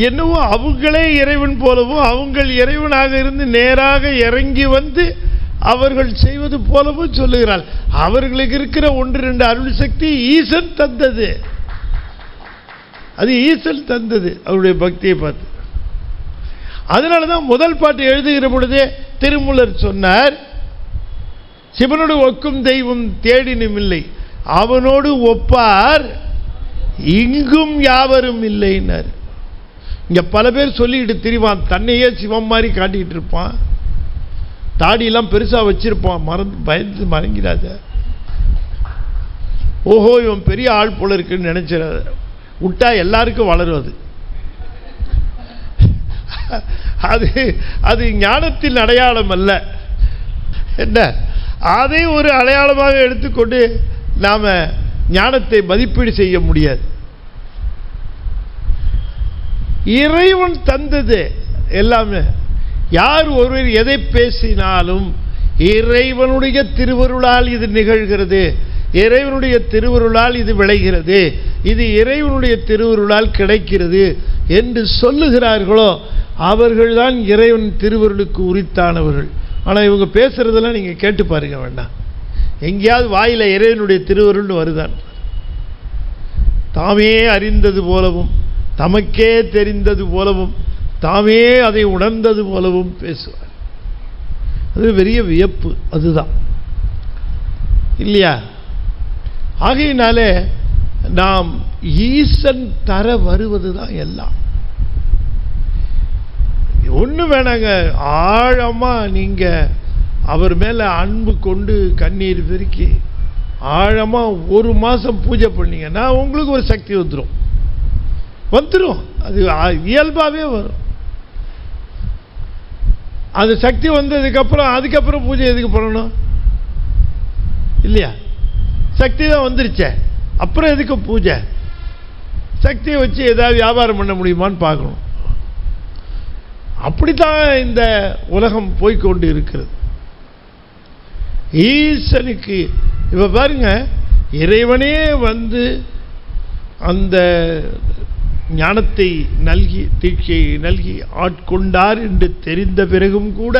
Speaker 1: என்னவோ அவங்களே இறைவன் போலவும் அவங்கள் இறைவனாக இருந்து நேராக இறங்கி வந்து அவர்கள் செய்வது போலவும் சொல்லுகிறாள். அவர்களுக்கு இருக்கிற 1-2 அருள் சக்தி ஈசன் தந்தது. அது ஈசன் தந்தது அவருடைய பக்தியை பார்த்து. அதனாலதான் முதல் பாட்டு எழுதுகிற பொழுதே திருமூலர் சொன்னார், சிவனோடு ஒக்கும் தெய்வம் தேடினும் இல்லை, அவனோடு ஒப்பார் இங்கும் யாவரும் இல்லைன்னார். இங்க பல பேர் சொல்லிட்டு திரிவான், தன்னையே சிவம் மாதிரி காட்டிட்டு இருப்பான், தாடியெல்லாம் பெருசா வச்சிருப்பான், பயந்து மறங்கிறாத. ஓஹோ இவன் பெரிய ஆள் போல இருக்குன்னு நினைச்சிடாத, விட்டா எல்லாருக்கும் வளரும். அது ஞானத்தின் அடையாளம் அல்ல. என்ன, அதை ஒரு அடையாளமாக எடுத்துக்கொண்டு நாம ஞானத்தை மதிப்பீடு செய்ய முடியாது. இறைவன் தந்தது எல்லாமே. யார் ஒருவர் எதை பேசினாலும் இறைவனுடைய திருவருளால் இது நிகழ்கிறது, இறைவனுடைய திருவருளால் இது விளைகிறது, இது இறைவனுடைய திருவருளால் கிடைக்கிறது என்று சொல்லுகிறார்களோ அவர்கள்தான் இறைவன் திருவருளுக்கு உரித்தானவர்கள். ஆனால் இவங்க பேசுறதெல்லாம் நீங்க கேட்டு பாருங்க வேண்டாம், எங்கேயாவது வாயில இறைவனுடைய திருவருள்னு வருதான். தாமே அறிந்தது போலவும் தமக்கே தெரிந்தது போலவும் தாமே அதை உணர்ந்தது போலவும் பேசுவார். அது பெரிய வியப்பு, அதுதான் இல்லையா? ஆகையினாலே நாம் ஈசன் தர வருவதுதான் எல்லாம். ஒண்ணு வேணாங்க, ஆழமா நீங்க அவர் மேல அன்பு கொண்டு கண்ணீர் பெருக்கி ஆழமா 1 மாசம் பூஜை பண்ணீங்கன்னா உங்களுக்கு ஒரு சக்தி வந்துடும். அது இயல்பாவே வரும். அது சக்தி அதுக்கப்புறம் பூஜை எதுக்கு பண்ணணும் இல்லையா? சக்தி தான் வந்துருச்சே, அப்புறம் எதுக்கு பூஜை? சக்தியை வச்சு ஏதாவது வியாபாரம் பண்ண முடியுமான்னு பார்க்கணும். அப்படித்தான் இந்த உலகம் போய்கொண்டு இருக்கிறது. ஈசனுக்கு இப்ப பாருங்க, இறைவனே வந்து அந்த ஞானத்தை நல்கி தீட்சையை நல்கி ஆட்கொண்டார் என்று தெரிந்த பிறகும் கூட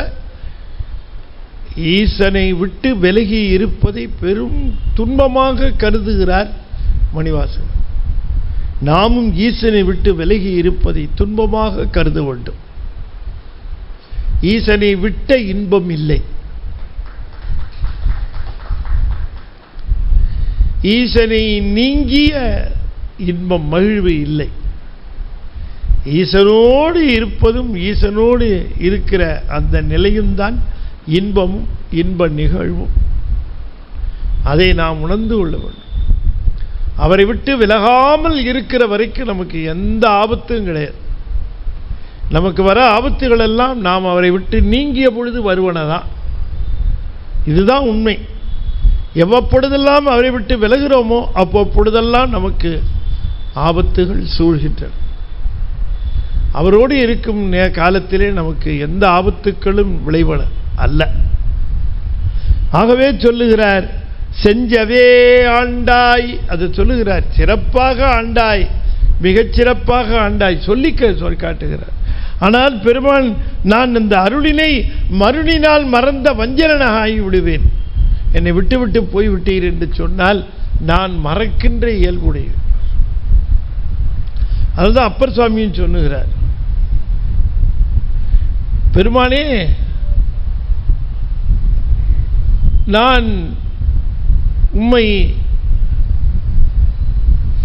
Speaker 1: ஈசனை விட்டு விலகி இருப்பதை பெரும் துன்பமாக கருதுகிறார் மணிவாசகர். நாமும் ஈசனை விட்டு விலகி இருப்பதை துன்பமாக கருத வேண்டும். ஈசனை விட்ட இன்பம் இல்லை, ஈசனை நீங்கிய இன்பம் மகிழ்வு இல்லை. ஈசனோடு இருப்பதும் ஈசனோடு இருக்கிற அந்த நிலையும் தான் இன்பமும் இன்ப நிகழ்வும். அதை நாம் உணர்ந்து கொள்ள வேண்டும். அவரை விட்டு விலகாமல் இருக்கிற வரைக்கும் நமக்கு எந்த ஆபத்தும் கிடையாது. நமக்கு வர ஆபத்துகள் எல்லாம் நாம் அவரை விட்டு நீங்கிய பொழுது வருவனதான். இதுதான் உண்மை. எவ்வப்பொழுதெல்லாம் அவரை விட்டு விலகிறோமோ அவ்வப்பொழுதெல்லாம் நமக்கு ஆபத்துகள் சூழ்கின்றன. அவரோடு இருக்கும் காலத்திலே நமக்கு எந்த ஆபத்துக்களும் விளைவன அல்ல. ஆகவே சொல்லுகிறார், செஞ்சவே ஆண்டாய். அது சொல்லுகிறார், சிறப்பாக ஆண்டாய், மிகச் சிறப்பாக ஆண்டாய் சொல்லி காட்டுகிறார். ஆனால் பெருமான், நான் இந்த அருளினை மருளினால் மறந்த வஞ்சலனாக ஆகி விடுவேன், என்னை விட்டு விட்டு போய்விட்டீர் என்று சொன்னால் நான் மறக்கின்ற இயல்புடைய. அதுதான் அப்பர் சுவாமியும் சொல்லுகிறார், பெருமானே நான் உம்மை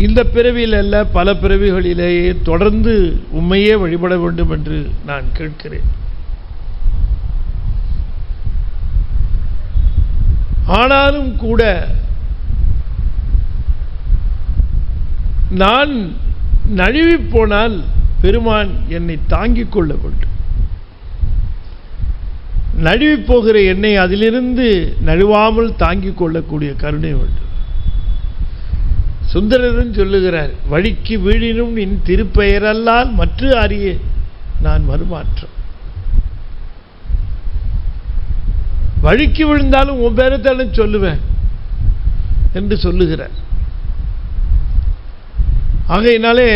Speaker 1: இந்த பிறவியில் அல்ல பல பிறவிகளிலேயே தொடர்ந்து உம்மையே வழிபட வேண்டும் என்று நான் கேட்கிறேன். ஆனாலும் கூட நான் நழுவி போனால் பெருமான் என்னை தாங்கிக் கொள்ள வேண்டும். நழுவி போகிற என்னை அதிலிருந்து நழுவாமல் தாங்கிக் கொள்ளக்கூடிய கருணை வேண்டும். சுந்தரரும் சொல்லுகிறார், வழிக்கு வீழினும் நின் திருப்பெயரல்லால் மற்ற அறிய நான் மறுமாற்றம். வழிக்கு விழுந்தாலும் உன் பேரத்தாலும் சொல்லுவேன் என்று சொல்லுகிறார். ஆகையினாலே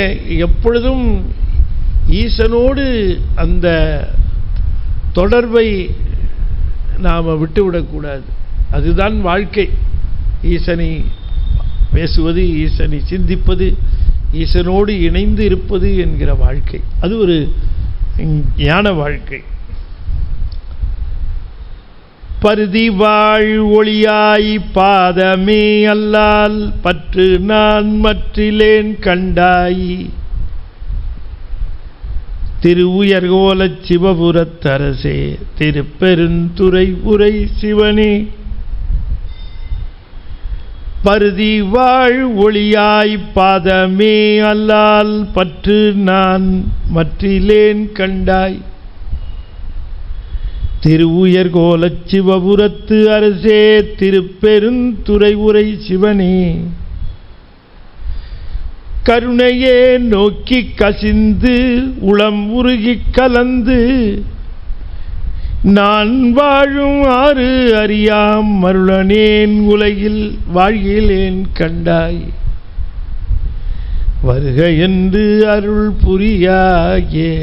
Speaker 1: எப்பொழுதும் ஈசனோடு அந்த தொடர்பை நாம் விட்டுவிடக்கூடாது. அதுதான் வாழ்க்கை. ஈசனை பேசுவது, ஈசனை சிந்திப்பது, ஈசனோடு இணைந்து இருப்பது என்கிற வாழ்க்கை, அது ஒரு ஞான வாழ்க்கை. பருதி வாழ் ஒளியாய் பாதமே அல்லால் பற்று நான் மற்றிலேன் கண்டாய். திருவுயர்கோலச் சிவபுரத்தரசே திருப்பெருந்துறை உரை சிவனே. பருதி வாழ் ஒளியாய் பாதமே அல்லால் பற்று நான் மற்றிலேன் கண்டாய். திருவுயர்கோலச் சிவபுரத்து அரசே திருப்பெருந்துறை உரை சிவனே. கருணையே நோக்கி கசிந்து உளம் உருகி கலந்து நான் வாழும் ஆறு அறியாம் மருளனேன் உலகில் வாழ்கிலேன் கண்டாய். வருக என்று அருள் புரியாயே.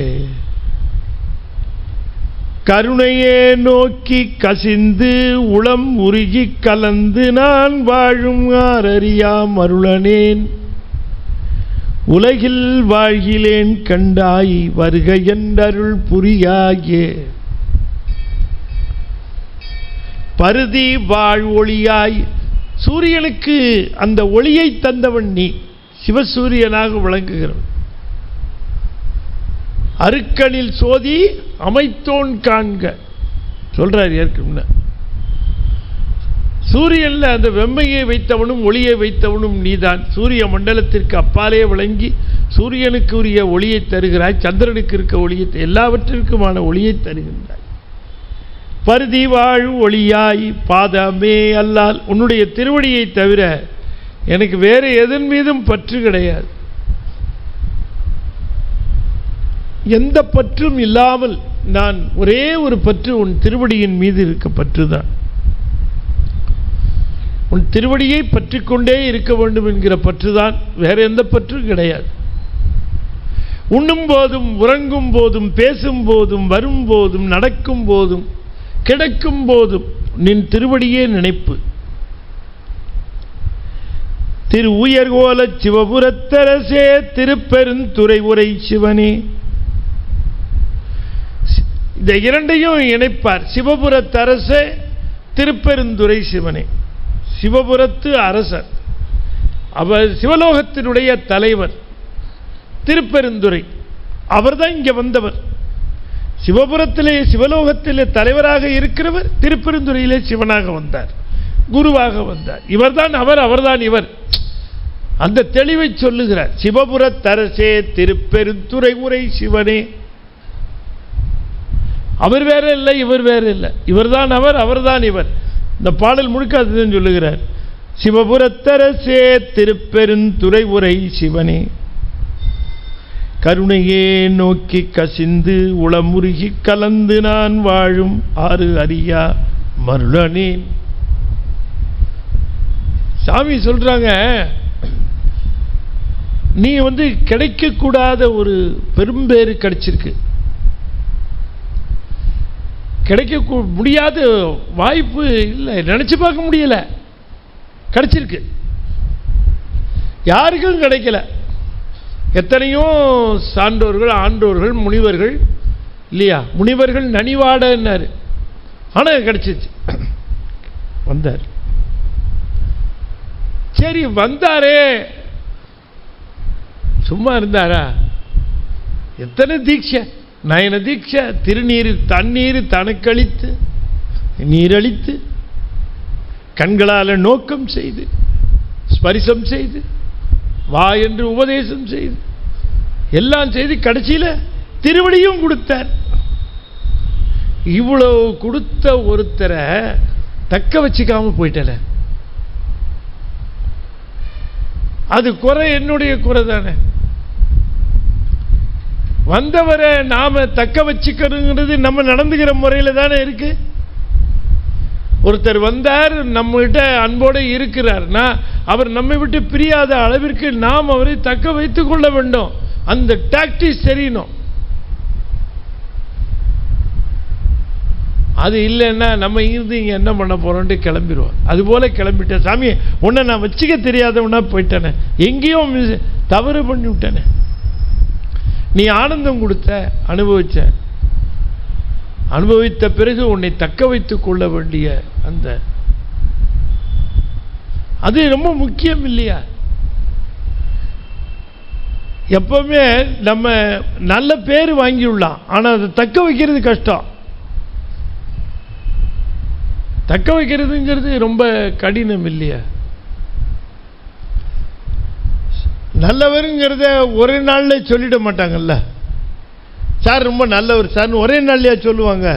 Speaker 1: கருணையே நோக்கி கசிந்து உளம் உருகி கலந்து நான் வாழும் ஆறு அறியாம் மருளனேன் உலகில் வாழ்கிலேன் கண்டாய். வருக என்றருள் புரியாயே. பருதி வாழ் ஒளியாய், சூரியனுக்கு அந்த ஒளியை தந்தவன் நீ, சிவசூரியனாக விளங்குகிறவன். அருக்கனில் சோதி அமைத்தோன் காண்க சொல்றார் ஏற்கனவே. சூரியன்ல அந்த வெம்மையை வைத்தவனும் ஒளியை வைத்தவனும் நீதான். சூரிய மண்டலத்திற்கு அப்பாலே விளங்கி சூரியனுக்கு உரிய ஒளியை தருகிறாய், சந்திரனுக்கு இருக்க ஒளியை, எல்லாவற்றிற்குமான ஒளியை தருகின்றாய். பருதி வாழ் ஒளியாய் பாதமே அல்லால், உன்னுடைய திருவடியை தவிர எனக்கு வேறு எதன் மீதும் பற்று கிடையாது. எந்த பற்றும் இல்லாமல் நான் ஒரே ஒரு பற்று உன் திருவடியின் மீது இருக்க பற்றுதான். உன் திருவடியை பற்றிக்கொண்டே இருக்க வேண்டும் என்கிற பற்றுதான், வேற எந்த பற்றும் கிடையாது. உண்ணும் போதும் உறங்கும் போதும் பேசும் போதும் வரும் போதும் நடக்கும் போதும் கிடக்கும் போதும் நின் திருவடியே நினைப்பு. திரு உயர்கோல சிவபுரத்தரசே திருப்பெருந்துறை உரை சிவனே. இந்த இரண்டையும் இணைப்பார். சிவபுரத்தரசே திருப்பெருந்துறை சிவனே. சிவபுரத்து அரசர், அவர் சிவலோகத்தினுடைய தலைவர். திருப்பெருந்துறை அவர்தான் இங்கே வந்தவர். சிவபுரத்திலே சிவலோகத்திலே தலைவராக இருக்கிறவர் திருப்பெருந்துறையிலே சிவனாக வந்தார், குருவாக வந்தார். இவர்தான் அவர், அவர்தான் இவர். அந்த தெளிவை சொல்லுகிறார். சிவபுரத்தரசே திருப்பெருந்துறை உரை சிவனே. அவர் வேற இல்லை, இவர் வேற இல்லை. இவர்தான் அவர், அவர்தான் இவர். இந்த பாடல் முழுக்க அதுதான் சொல்லுகிறார். சிவபுரத்தரசே திருப்பெருந்துறை உரை சிவனே. கருணையே நோக்கி கசிந்து உளமுருகி கலந்து நான் வாழும் ஆறு அறியா மருளனேன். சாமி சொல்றாங்க, நீ கிடைக்கக்கூடாத ஒரு பெரும்பேறு கிடைச்சிருக்கு, கிடைக்க முடியாத வாய்ப்பு இல்லை, நினைச்சு பார்க்க முடியல, கிடைச்சிருக்கு. யாருக்கும் கிடைக்கல. எத்தனையோ சான்றோர்கள், ஆண்டோர்கள், முனிவர்கள் இல்லையா, முனிவர்கள் நனிவாடன்னாரு, ஆனால் கிடைச்சிச்சு. வந்தார். சரி வந்தாரே, சும்மா இருந்தாரா? எத்தனை தீட்சை, நயன தீட்சை, திருநீர் தண்ணீர் தனக்களித்து நீரளித்து கண்களால் நோக்கம் செய்து ஸ்பரிசம் செய்து வா என்று உபதேசம் செய்து எல்லாம் செய்து கடைசியில் திருவடியும் கொடுத்தார். இவ்வளவு கொடுத்த ஒருத்தரை தக்க வச்சுக்காம போயிட்டல, அது குறை, என்னுடைய குறை தானே. வந்தவரை நாம தக்க வச்சுக்கிறது நம்ம நடந்துகிற முறையில தானே இருக்கு. ஒருத்தர் வந்தார், நம்மகிட்ட அன்போடு இருக்கிறார்னா அவர் நம்மை விட்டு பிரியாத அளவிற்கு நாம் அவரை தக்க வைத்துக் கொள்ள வேண்டும். அந்த டாக்டிஸ் தெரியணும். அது இல்லைன்னா நம்ம இருந்து இங்கே என்ன பண்ண போகிறோன்ட்டு கிளம்பிடுவோம். அதுபோல் கிளம்பிட்டேன். சாமி உன்னை நான் வச்சுக்க தெரியாதவனா போயிட்டேனே, எங்கேயோ தவறு பண்ணி விட்டேனே. நீ ஆனந்தம் கொடுத்த, அனுபவித்த பிறகு உன்னை தக்க வைத்துக் கொள்ள வேண்டிய அந்த அது ரொம்ப முக்கியம் இல்லையா? எப்பவுமே நம்ம நல்ல பேர் வாங்கியுள்ளலாம், ஆனால் அதை தக்க வைக்கிறது கஷ்டம். தக்க வைக்கிறதுங்கிறது ரொம்ப கடினம் இல்லையா? நல்லவருங்கிறத ஒரே நாளில் சொல்லிட மாட்டாங்கல்ல. சார் ரொம்ப நல்லவர் சார்னு ஒரே நாள்லையா சொல்லுவாங்க?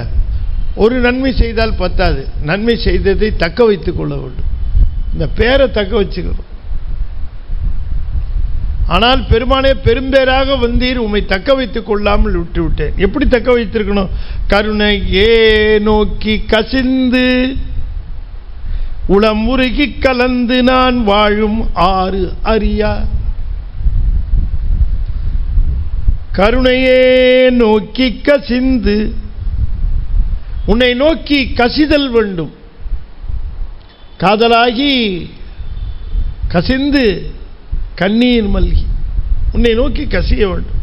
Speaker 1: ஒரு நன்மை செய்தால் பத்தாது, நன்மை செய்ததை தக்க வைத்துக் கொள்ள வேண்டும், இந்த பேரை தக்க வச்சுக்கணும். ஆனால் பெருமானே பெரும்பேராக வந்தீர், உம்மை தக்க வைத்துக் கொள்ளாமல் விட்டு விட்டேன். எப்படி தக்க வைத்திருக்கணும்? கருணையே நோக்கி கசிந்து உளம் உருகி கலந்து நான் வாழும் ஆறு அறியா. கருணையே நோக்கி கசிந்து, உன்னை நோக்கி கசிதல் வேண்டும். காதலாகி கசிந்து கண்ணீர் மல்கி உன்னை நோக்கி கசிய வேண்டும்.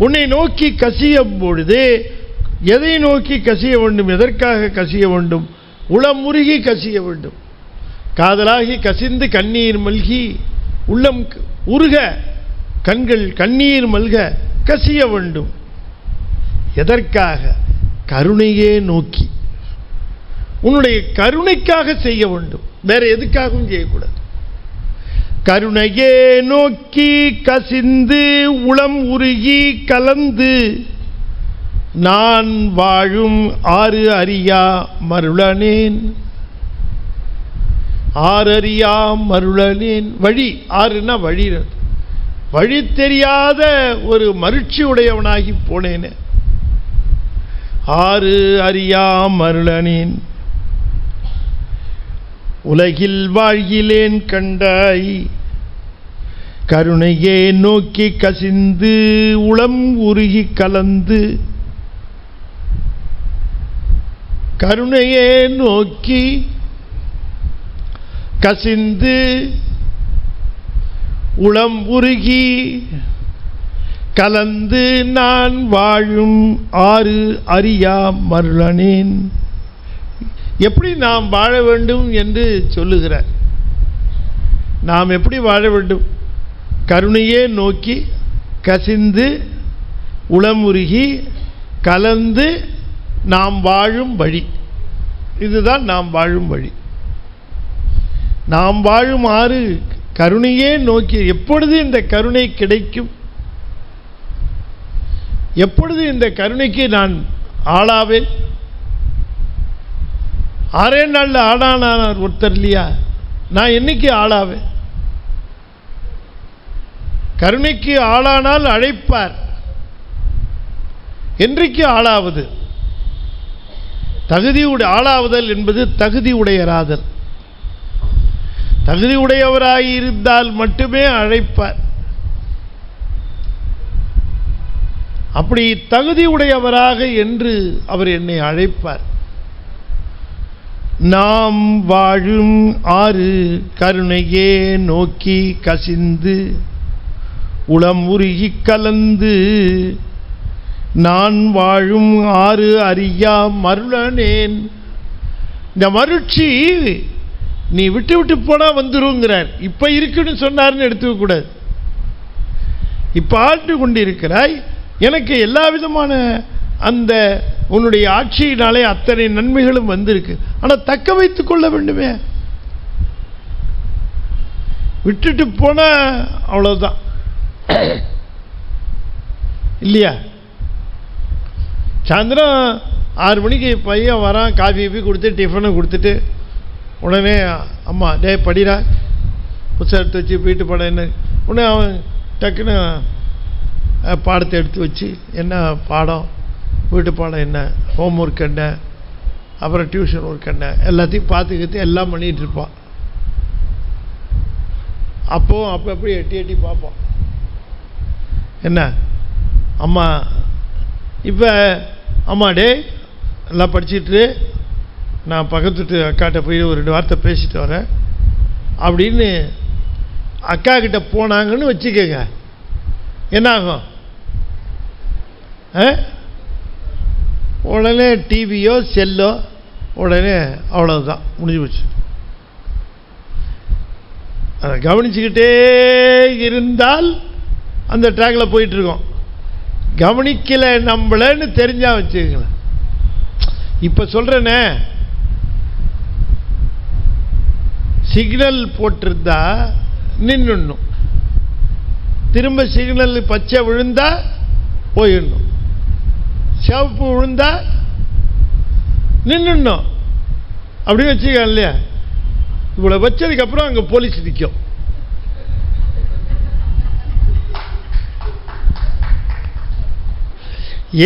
Speaker 1: உன்னை நோக்கி கசியும் பொழுது எதை நோக்கி கசிய வேண்டும்? எதற்காக கசிய வேண்டும்? உளம் உருகி கசிய வேண்டும். காதலாகி கசிந்து கண்ணீர் மல்கி, உள்ளம் உருக, கண்கள் கண்ணீர் மல்க கசிய வேண்டும். எதற்காக? கருணையே நோக்கி, உன்னுடைய கருணைக்காக செய்ய வேண்டும், வேற எதுக்காகவும் செய்யக்கூடாது. கருணையே நோக்கி கசிந்து உளம் உருகி கலந்து நான் வாழும் ஆறு அறியா மருளனேன். ஆறறியா மருளனேன். வழி, ஆறுனா வழி, வழி தெரியாத ஒரு மருட்சி உடையவனாகி போனேன். ஆறு அறியா மருளனேன். உலகில் வாழ்கிலேன் கண்டாய். கருணையே நோக்கி கசிந்து உளம் உருகி கலந்து. கருணையே நோக்கி கசிந்து உளம் உருகி கலந்து நான் வாழும் ஆறு அறியா மருளனேன். எப்படி நாம் வாழ வேண்டும் என்று சொல்லுகிறார். நாம் எப்படி வாழ வேண்டும்? கருணையே நோக்கி கசிந்து உளமுருகி கலந்து நாம் வாழும் வழி. இதுதான் நாம் வாழும் வழி. நாம் வாழும் ஆறு கருணையே நோக்கி. எப்பொழுது இந்த கருணை கிடைக்கும்? எப்பொழுது இந்த கருணைக்கு நான் ஆளாவேன்? ஆறே நாளில் ஆளானார் ஒருத்தர் இல்லையா? நான் என்னைக்கு ஆளாவேன்? கருணைக்கு ஆளானால் அழைப்பார். என்றைக்கு ஆளாவது? தகுதியுடைய ஆளாவுதல் என்பது தகுதி உடையராதல். தகுதி உடையவராயிருந்தால் மட்டுமே அழைப்பார். அப்படி தகுதி உடையவராக என்று அவர் என்னை அழைப்பார். நாம் வாழும் ஆறு கருணையே நோக்கி கசிந்து உளம் உருகி கலந்து நான் வாழும் ஆறு அறியா மருளனேன். இந்த மருட்சி நீ விட்டு விட்டு போனா வந்துருங்கிறார். இப்ப இருக்குன்னு சொன்னார்னு எடுத்துக்க கூடாது. இப்ப ஆண்டு கொண்டிருக்கிறாய், எனக்கு எல்லா விதமான அந்த உன்னுடைய ஆட்சியினாலே அத்தனை நன்மைகளும் வந்திருக்கு. ஆனால் தக்க வைத்துக் கொள்ள வேண்டுமே. விட்டுட்டு போனா அவ்வளவுதான் இல்லையா? சாயந்தரம் 6 மணிக்கு பையன் வரான், காஃபி கொடுத்து டிஃபனை கொடுத்துட்டு உடனே அம்மா டே படிடா, புத்தகத்தை வச்சு வீட்டு பாடம் என்ன, உடனே அவன் டக்குன்னு பாடத்தை எடுத்து வச்சு என்ன பாடம், வீட்டு பாடம் என்ன, ஹோம் ஒர்க் என்ன, அப்புறம் டியூஷன் ஒர்க் என்ன, எல்லாத்தையும் பார்த்துக்கிட்டு எல்லாம் பண்ணிகிட்டு இருப்பான். அப்போ எப்படி எட்டி எட்டி பார்ப்பான். என்ன அம்மா இப்போ அம்மா டே எல்லாம் படிச்சுட்டு நான் பக்கத்துட்டு அக்காட்ட போய் ஒரு 2 வார்த்தை பேசிட்டு வரேன் அப்படின்னு அக்கா கிட்ட போனாங்கன்னு வச்சுக்கோங்க, என்ன ஆகும்? உடனே டிவியோ செல்லோ உடனே அவ்வளவுதான், முடிஞ்சு போச்சு. அதை கவனிச்சுக்கிட்டே இருந்தால் அந்த ட்ராக்ல போயிட்டு இருக்கோம். கவனிக்கல நம்மளன்னு தெரிஞ்சா வச்சுக்கங்களேன். இப்ப சொல்றேனே, சிக்னல் போட்டிருந்தா நின்னுடணும், திரும்ப சிக்னல் பச்சை விழுந்தா போயிடணும், சிவப்பு விழுந்தா நின்னுடணும். அப்படின்னு வச்சுக்க இல்லையா? இவ்வளவு வச்சதுக்கு அப்புறம் அங்க போலீஸ் நிற்கும்.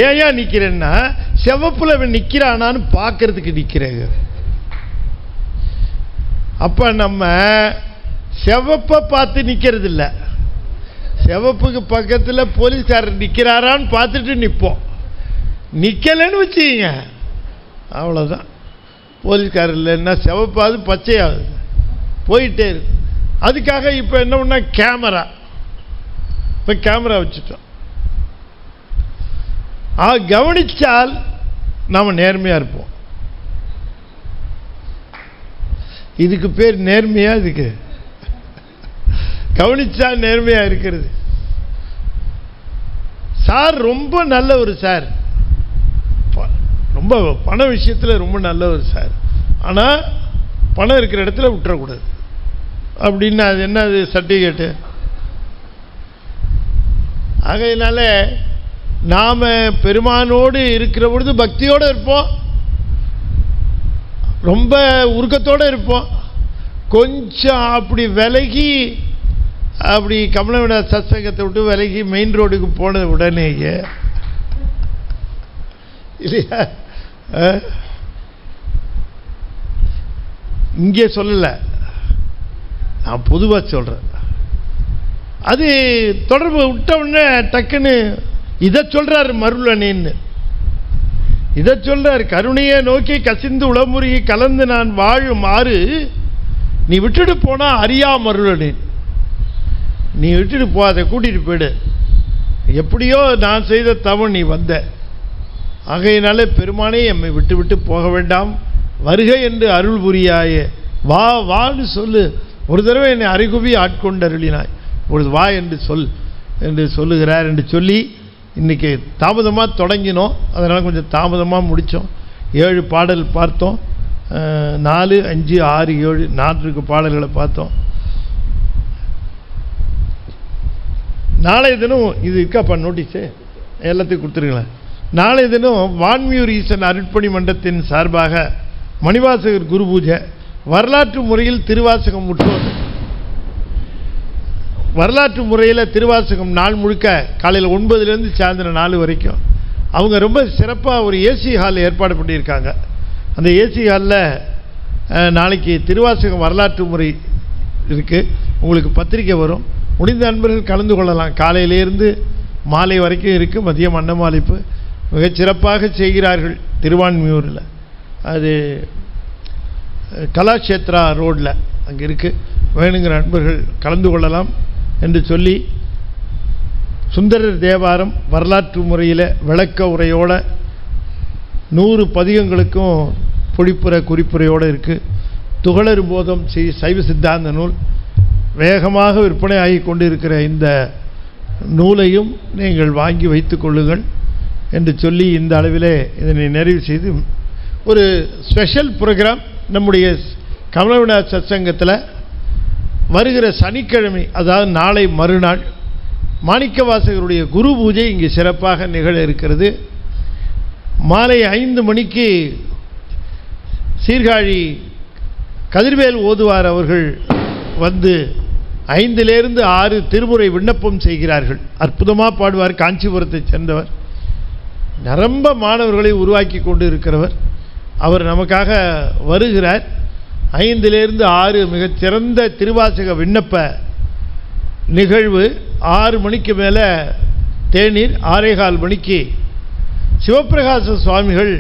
Speaker 1: ஏயா நிக்கிறேன்னா, செவப்புல நிக்கிறானான்னு பார்க்கறதுக்கு நிக்கிறேங்க. அப்ப நம்ம செவப்பை பார்த்து நிக்கிறது இல்ல, செவப்புக்கு பக்கத்துல போலீஸ்காரர் நிக்கிறாரான்னு பார்த்துட்டு நிற்போம். நிக்கலன்னு வச்சுக்கீங்க, அவ்வளவுதான். போலீஸ்காரர் இல்லைன்னா செவப்பாவது பச்சையாவது போயிட்டே இருக்கு. அதுக்காக இப்ப என்ன பண்ணா, கேமரா, இப்ப கேமரா வச்சுட்டோம். கவனிச்சால் நாம நேர்மையா இருப்போம். இதுக்கு பேர் நேர்மையா? இதுக்கு கவனிச்சா நேர்மையா இருக்கிறது. சார் ரொம்ப நல்லவர் சார், ரொம்ப பண விஷயத்தில் ரொம்ப நல்லவர் சார், ஆனால் பணம் இருக்கிற இடத்துல விட்டுறக்கூடாது அப்படின்னா அது என்ன, அது சர்டிஃபிகேட்டு? ஆகையினால நாம பெருமானோடு இருக்கிற பொழுது பக்தியோடு இருப்போம், ரொம்ப உருக்கத்தோடு இருப்போம். கொஞ்சம் அப்படி விலகி, அப்படி கமலவிடா சத்சங்கத்தை விட்டு விலகி மெயின் ரோடுக்கு போன உடனேயே இல்லையா, இங்கே சொல்லல, நான் பொதுவா சொல்றேன். அது தொடர்பு விட்ட உடனே டக்குன்னு இதை சொல்றாரு மருளனேன்னு, இதை சொல்றாரு. கருணையை நோக்கி கசிந்து உளமுருகி கலந்து நான் வாழும் ஆறு நீ விட்டுட்டு போனா அறியா மருளனேன். நீ விட்டுட்டு போ, அதை கூட்டிட்டு போயிடு, எப்படியோ நான் செய்த தவறு நீ வந்த. ஆகையினாலே பெருமானே எம்மை விட்டு விட்டு போக வேண்டாம், வருகை என்று அருள் புரியாயே, வா வான்னு சொல்லு. ஒரு தடவை என்னை அறைகுவி ஆட்கொண்டு அருளினாய், இப்பொழுது வா என்று சொல் என்று சொல்லுகிறார் என்று சொல்லி இன்னைக்கு தாமதமாக தொடங்கினோம், அதனால் கொஞ்சம் தாமதமாக முடித்தோம். 7 பாடல் பார்த்தோம், 4, 5, 6, 7 4 பாடல்களை பார்த்தோம். நாளைய தினம் இது இருக்காப்பா நோட்டீஸு, எல்லாத்தையும் கொடுத்துருங்களேன். நாளைய தினம் வான்மியூர் ஈசன் அருட்பணி மன்றத்தின் சார்பாக மணிவாசகர் குரு பூஜை, வரலாற்று முறையில் திருவாசகம் முற்றுவது. வரலாற்று முறையில் திருவாசகம் நாள் முழுக்க காலையில் 9லேருந்து சாயந்தரம் 4 வரைக்கும் அவங்க ரொம்ப சிறப்பாக ஒரு ஏசி ஹால் ஏற்பாடு பண்ணியிருக்காங்க. அந்த ஏசி ஹாலில் நாளைக்கு திருவாசகம் வரலாற்று முறை இருக்குது. உங்களுக்கு பத்திரிக்கை வரும், முடிந்த நண்பர்கள் கலந்து கொள்ளலாம். காலையிலேருந்து மாலை வரைக்கும் இருக்குது, மதியம் அன்னமாளிப்பு மிகச்சிறப்பாக செய்கிறார்கள் திருவான்மியூரில். அது கலாக்ஷேத்ரா ரோடில் அங்கே இருக்குது, வேணுங்கிற நண்பர்கள் கலந்து கொள்ளலாம் என்று சொல்லி, சுந்தரர் தேவாரம் வரலாற்று முறையில் விளக்க உரையோட 100 பதிகங்களுக்கும் பொழிப்புற குறிப்புரையோடு இருக்குது. துகளறு போதம் சைவ சித்தாந்த நூல் வேகமாக விற்பனை ஆகி கொண்டு இருக்கிற இந்த நூலையும் நீங்கள் வாங்கி வைத்துக் கொள்ளுங்கள் என்று சொல்லி இந்த அளவிலே இதனை நிறைவு செய்து ஒரு ஸ்பெஷல் ப்ரோக்ராம் நம்முடைய கமலவிடா சத்சங்கத்தில் வருகிற சனிக்கிழமை, அதாவது நாளை மறுநாள் மாணிக்கவாசகருடைய குரு பூஜை இங்கே சிறப்பாக நிகழ இருக்கிறது. மாலை 5 மணிக்கு சீர்காழி கதிர்வேல் ஓதுவார் அவர்கள் வந்து 5லிருந்து 6 திருமுறை விண்ணப்பம் செய்கிறார்கள். அற்புதமாக பாடுவார், காஞ்சிபுரத்தை சேர்ந்தவர், நிரம்ப மாணவர்களை உருவாக்கி கொண்டு இருக்கிறவர். அவர் நமக்காக வருகிறார். 5லிருந்து 6 மிகச்சிறந்த திருவாசக விண்ணப்ப நிகழ்வு. 6 மணிக்கு மேலே தேநீர், 6:15 மணிக்கு சிவப்பிரகாச சுவாமிகள்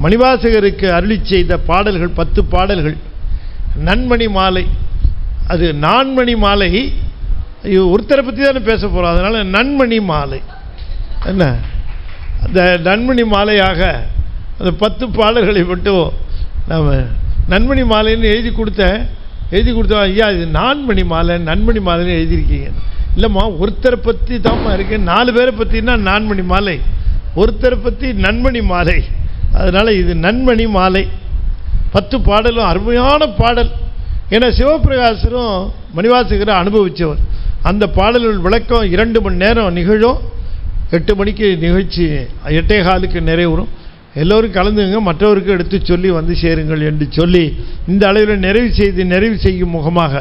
Speaker 1: மணிவாசகருக்கு அருளி செய்த பாடல்கள் 10 பாடல்கள். நன்மணி மாலை, அது நான்மணி மாலை. ஒருத்தரை பற்றி தானே பேச போகிறோம், அதனால் நன்மணி மாலை. என்ன அந்த நன்மணி மாலையாக அந்த 10 பாடல்களை மட்டும் நாம் நன்மணி மாலைன்னு எழுதி கொடுத்தோம். ஐயா இது நான்மணி மாலை நன்மணி மாலைன்னு எழுதியிருக்கீங்க. இல்லைம்மா, ஒருத்தரை பற்றி தான்மா இருக்கு, 4 பேரை பற்றினா நான்மணி மாலை, ஒருத்தரை பற்றி நன்மணி மாலை. அதனால் இது நன்மணி மாலை. 10 பாடலும் அருமையான பாடல். ஏன்னா சிவபிரகாசரும் மணிவாசகரை அனுபவித்தவர். அந்த பாடல்கள் விளக்கம் 2 மணி நேரம் நிகழும். 8 மணிக்கு நிகழ்ச்சி 8:15க்கு நிறைவுறும். எல்லோரும் கலந்துங்க, மற்றவருக்கு எடுத்து சொல்லி வந்து சேருங்கள் என்று சொல்லி இந்த அளவில் நிறைவு செய்யும் முகமாக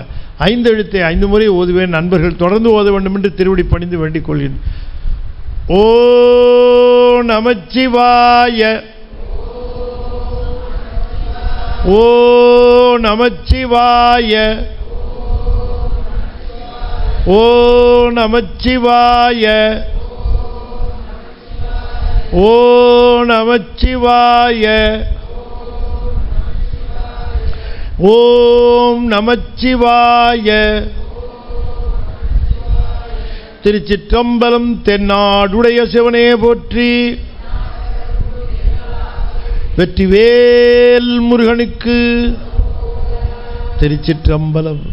Speaker 1: 5 எழுத்தை 5 முறை ஓதுவேன். நண்பர்கள் தொடர்ந்து ஓத வேண்டும் என்று திருவடி பணிந்து வேண்டிக் கொள்கிறேன். ஓ நமச்சிவாய, ஓ நமச்சிவாய, ஓ நமச்சிவாய, ஓ நமச்சிவாய, ஓம் நமச்சிவாய. திருச்சிற்றம்பலம். தென்னாடுடைய சிவனே போற்றி. வெற்றிவேல் முருகனுக்கு. திருச்சிற்றம்பலம்.